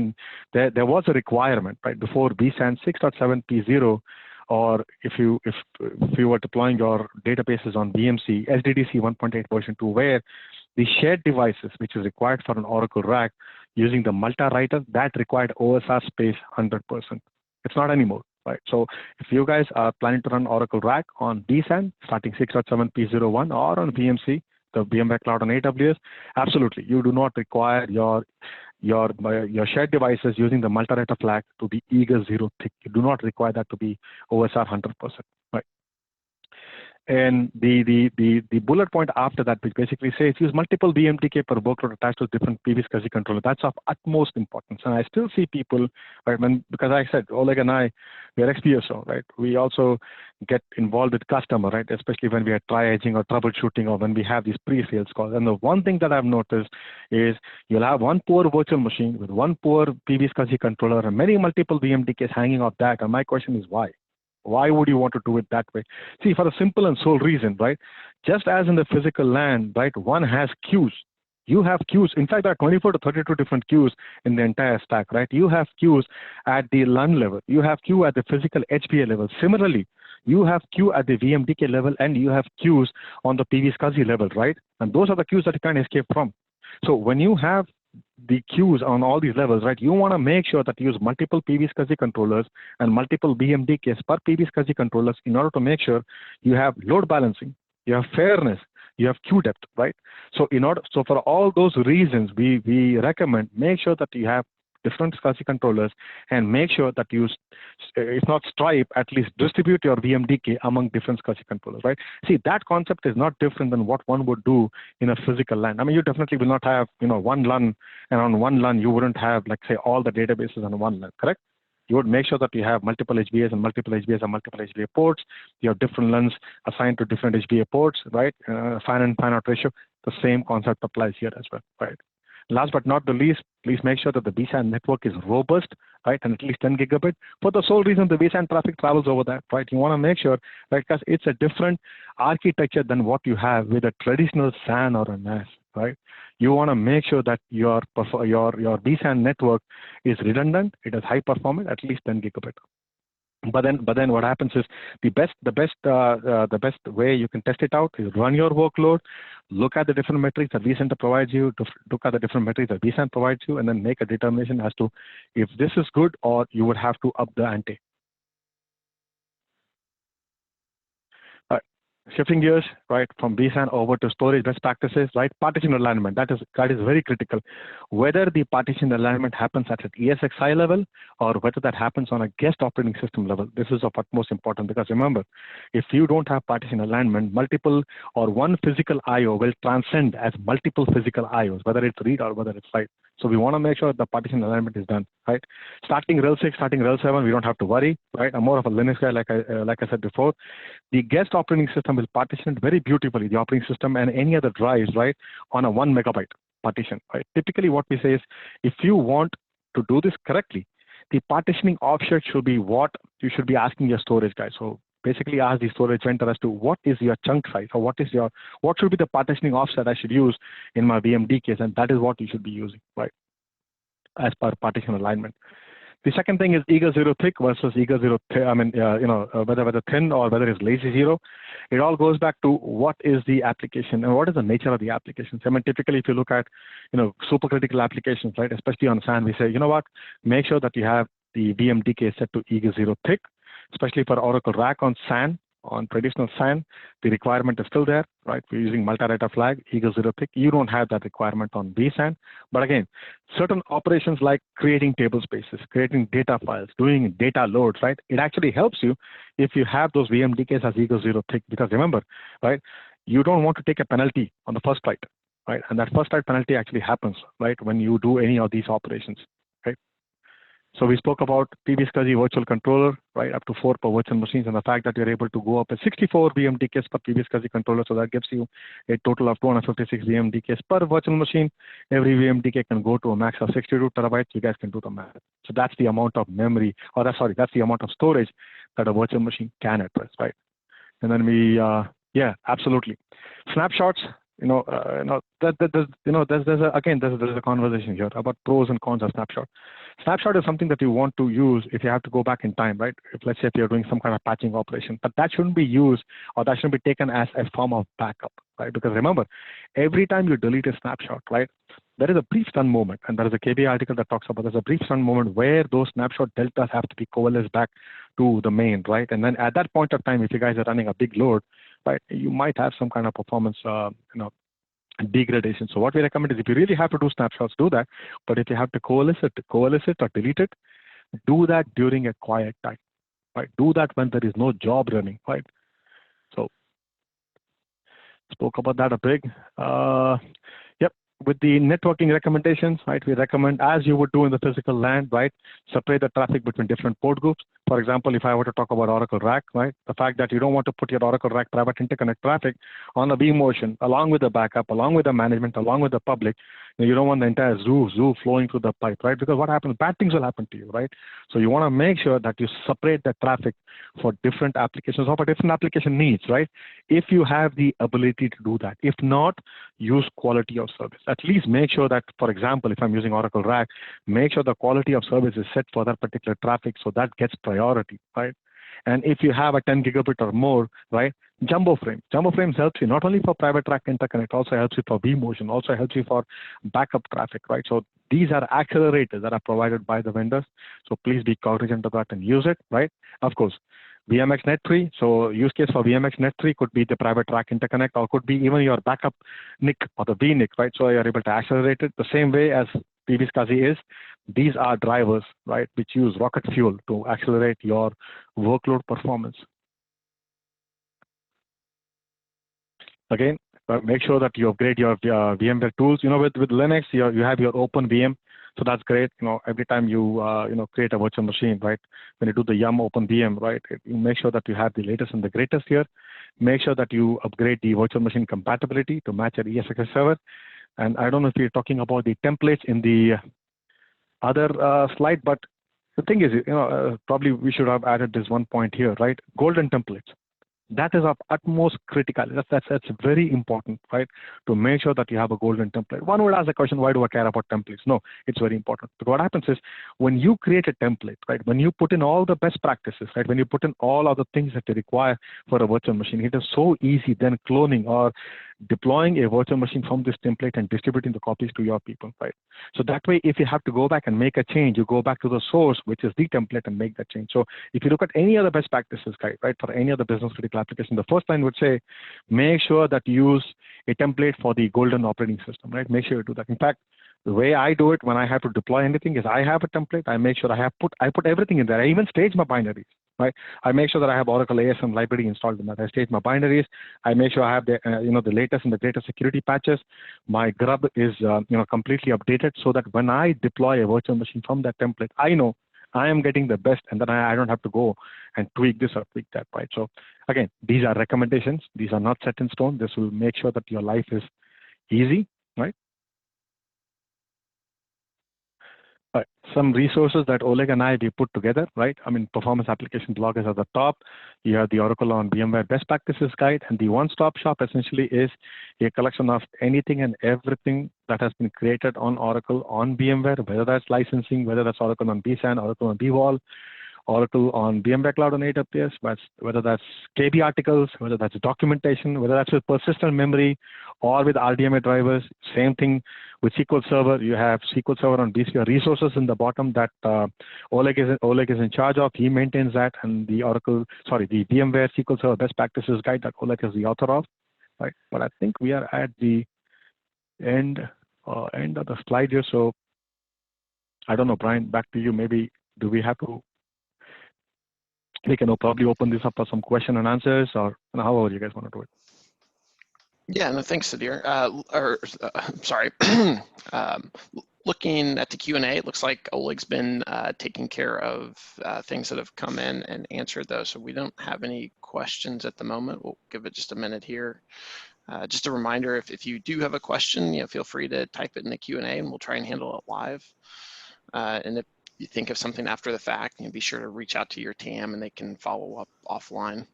there was a requirement, right, before vSAN 6.7p0, or if you were deploying your databases on VMC, SDDC 1.8 version 2, where the shared devices, which is required for an Oracle rack, using the multi-writer, that required OSR space 100%. It's not anymore, right? So if you guys are planning to run Oracle rack on vSAN, starting 6.7p01 or on VMC, the VMware Cloud on AWS, absolutely, you do not require your shared devices using the multi-writer flag to be eager 0 thick. You do not require that to be OSR 100%, right? And the bullet point after that, which basically says use multiple VMTK per workload attached to different PV SCSI controller. That's of utmost importance. And I still see people, right, because I said, Oleg and I, we are XPSO, right? We also get involved with customer, right? Especially when we are tri-edging or troubleshooting, or when we have these pre-sales calls. And the one thing that I've noticed is you'll have one poor virtual machine with one poor PV SCSI controller and many multiple VMTKs hanging off that. And my question is why? Why would you want to do it that way? See, for a simple and sole reason, right? Just as in the physical LAN, right, one has queues. You have queues. In fact, there are 24 to 32 different queues in the entire stack, right? You have queues at the LAN level. You have queue at the physical HPA level. Similarly, you have queue at the VMDK level, and you have queues on the PV SCSI level, right? And those are the queues that you can't escape from. So when you have the queues on all these levels, right, you want to make sure that you use multiple PV SCSI controllers and multiple VMDKs per PV SCSI controllers in order to make sure you have load balancing, you have fairness, you have queue depth, right? So for all those reasons, we recommend make sure that you have different SCSI controllers and make sure that you, if not stripe, at least distribute your VMDK among different SCSI controllers, right? See, that concept is not different than what one would do in a physical LAN. I mean, you definitely will not have, one LAN, and on one LAN, you wouldn't have, like, say, all the databases on one LAN, correct? You would make sure that you have multiple HBAs and multiple HBAs and multiple HBA ports. You have different LANs assigned to different HBA ports, right? Fan in, fan out ratio. The same concept applies here as well, right? Last but not the least, please make sure that the vSAN network is robust, right, and at least 10 gigabit. For the sole reason the vSAN traffic travels over that, right? You want to make sure, right, because it's a different architecture than what you have with a traditional SAN or a NAS, right? You want to make sure that your vSAN network is redundant, it is high performant, at least 10 gigabit. But then what happens is the best way you can test it out is run your workload, look at the different metrics that vCenter provides you, look at the different metrics that vSAN provides you, and then make a determination as to if this is good or you would have to up the ante. Shifting gears, right, from vSAN over to storage best practices, right? Partition alignment, that is very critical. Whether the partition alignment happens at an ESXi level or whether that happens on a guest operating system level, this is of utmost importance, because remember, if you don't have partition alignment, multiple or one physical IO will transcend as multiple physical IOs, whether it's read or whether it's write. So we want to make sure the partition alignment is done, right? Starting RHEL 6, starting RHEL 7, we don't have to worry, right? I'm more of a Linux guy, like I said before. The guest operating system will partition it very beautifully, the operating system and any other drives, right, on a 1 megabyte partition, right? Typically what we say is, if you want to do this correctly, the partitioning offset should be what you should be asking your storage guy. So basically ask the storage vendor as to what is your chunk size, or what should be the partitioning offset I should use in my VMD case, and that is what you should be using, right, as per partition alignment. The second thing is eager zero thick versus eager zero, whether thin or whether it's lazy zero. It all goes back to what is the application and what is the nature of the application. I mean, typically if you look at, supercritical applications, right, especially on SAN, we say, you know what, make sure that you have the VMDK set to eager zero thick, especially for Oracle RAC on SAN. On traditional SAN, the requirement is still there, right? We're using multi-data flag, eager zero thick. You don't have that requirement on vSAN. But again, certain operations like creating table spaces, creating data files, doing data loads, right? It actually helps you if you have those VMDKs as eager zero thick, because remember, right? You don't want to take a penalty on the first write, right? And that first write penalty actually happens, right, when you do any of these operations, right? So we spoke about PBSCSI virtual controller, right, up to 4 per virtual machines, and the fact that you're able to go up at 64 VMDKs per PBSCSI controller. So that gives you a total of 256 VMDKs per virtual machine. Every VMDK can go to a max of 62 terabytes. You guys can do the math. So that's the amount of memory, that's the amount of storage that a virtual machine can address, right? And then yeah, absolutely. Snapshots. There's a conversation here about pros and cons of snapshot. Snapshot is something that you want to use if you have to go back in time, right? If let's say if you're doing some kind of patching operation, but that shouldn't be used, or that shouldn't be taken as a form of backup, right? Because remember, every time you delete a snapshot, right, there is a brief stun moment, and there is a KB article that talks about there's a brief stun moment where those snapshot deltas have to be coalesced back to the main, right? And then at that point of time, if you guys are running a big load, right, you might have some kind of performance, degradation. So what we recommend is if you really have to do snapshots, do that. But if you have to coalesce it or delete it, do that during a quiet time, right? Do that when there is no job running, right? So spoke about that a bit. Yep. With the networking recommendations, right, we recommend, as you would do in the physical LAN, right, separate the traffic between different port groups. For example, if I were to talk about Oracle RAC, right, the fact that you don't want to put your Oracle RAC private interconnect traffic on the vMotion, along with the backup, along with the management, along with the public, you don't want the entire zoo flowing through the pipe, right? Because what happens, bad things will happen to you, right? So you want to make sure that you separate the traffic for different applications or for different application needs, right? If you have the ability to do that. If not, use quality of service. At least make sure that, for example, if I'm using Oracle RAC, make sure the quality of service is set for that particular traffic so that gets priority, right? And if you have a 10 gigabit or more, right, jumbo frame. Jumbo frames helps you not only for private rack interconnect, also helps you for vMotion, also helps you for backup traffic, right? So these are accelerators that are provided by the vendors. So please be cognizant of that and use it, right? Of course, VMX Net3. So use case for VMX Net3 could be the private rack interconnect, or could be even your backup NIC or the VNIC, right? So you're able to accelerate it the same way as PBSCSI is. These are drivers, right, which use rocket fuel to accelerate your workload performance. Again, make sure that you upgrade your VMware tools. With Linux, you have your open VM, so that's great. Every time you create a virtual machine, right, when you do the yum open VM, right, you make sure that you have the latest and the greatest here. Make sure that you upgrade the virtual machine compatibility to match your ESXi server. And I don't know if you're talking about the templates in the other slide, but the thing is, probably we should have added this one point here, right? Golden templates. That is of utmost criticality. That's very important, right? To make sure that you have a golden template. One would ask the question, why do I care about templates? No, it's very important. But what happens is when you create a template, right? When you put in all the best practices, right? When you put in all of the things that you require for a virtual machine, it is so easy then cloning or deploying a virtual machine from this template and distributing the copies to your people, right? So that way, if you have to go back and make a change, you go back to the source, which is the template, and make that change. So if you look at any other best practices guide, right, for any other business critical application, the first line would say, make sure that you use a template for the golden operating system, right? Make sure you do that. In fact, the way I do it when I have to deploy anything is I have a template. I make sure I put everything in there. I even stage my binaries, right? I make sure that I have Oracle ASM library installed in that. I stage my binaries. I make sure I have the the latest and the greatest security patches. My grub is completely updated so that when I deploy a virtual machine from that template, I know I am getting the best, and then I don't have to go and tweak this or tweak that, right? So again, these are recommendations. These are not set in stone. This will make sure that your life is easy, right? Right. Some resources that Oleg and I put together, right? I mean, performance application blog is at the top. You have the Oracle on VMware best practices guide, and the one-stop shop essentially is a collection of anything and everything that has been created on Oracle on VMware, whether that's licensing, whether that's Oracle on vSAN, Oracle on vWall, Oracle on VMware Cloud on AWS, whether that's KB articles, whether that's documentation, whether that's with persistent memory or with RDMA drivers. Same thing with SQL Server. You have SQL Server on BCA resources in the bottom that Oleg is in charge of. He maintains that, and the VMware SQL Server best practices guide that Oleg is the author of, right? But I think we are at the end of the slide here. So I don't know, Brian, back to you. Maybe do we have to? We can probably open this up for some question and answers, or however you guys want to do it. Yeah, no, thanks, Sudhir. Sorry. Looking at the Q&A, it looks like Oleg's been taking care of things that have come in and answered those. So we don't have any questions at the moment. We'll give it just a minute here. Just a reminder, if you do have a question, feel free to type it in the Q&A and we'll try and handle it live. And if you think of something after the fact, be sure to reach out to your TAM and they can follow up offline.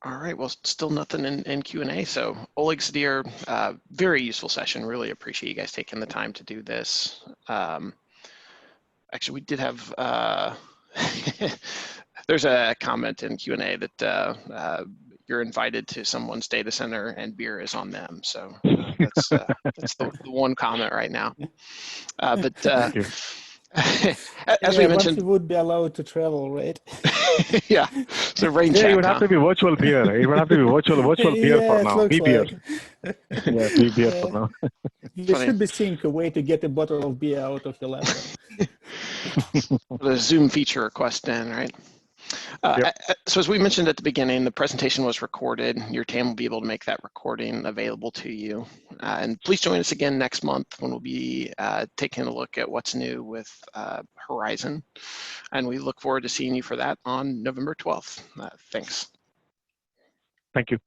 All right, well, still nothing in Q&A. So Oleg, Sudhir, very useful session. Really appreciate you guys taking the time to do this. Actually, we did have, there's a comment in Q&A that you're invited to someone's data center and beer is on them. So that's the one comment right now. But as we mentioned, once you would be allowed to travel, right? Yeah. So rain check. Yeah, it would have to be virtual beer. Right? It would have to be virtual beer for now. Be beer. Yeah, be beer for now. You should be seeing a way to get a bottle of beer out of your laptop. The Zoom feature request in, right? So as we mentioned at the beginning, the presentation was recorded. Your TAM will be able to make that recording available to you. And please join us again next month when we'll be taking a look at what's new with Horizon. And we look forward to seeing you for that on November 12th. Thanks. Thank you.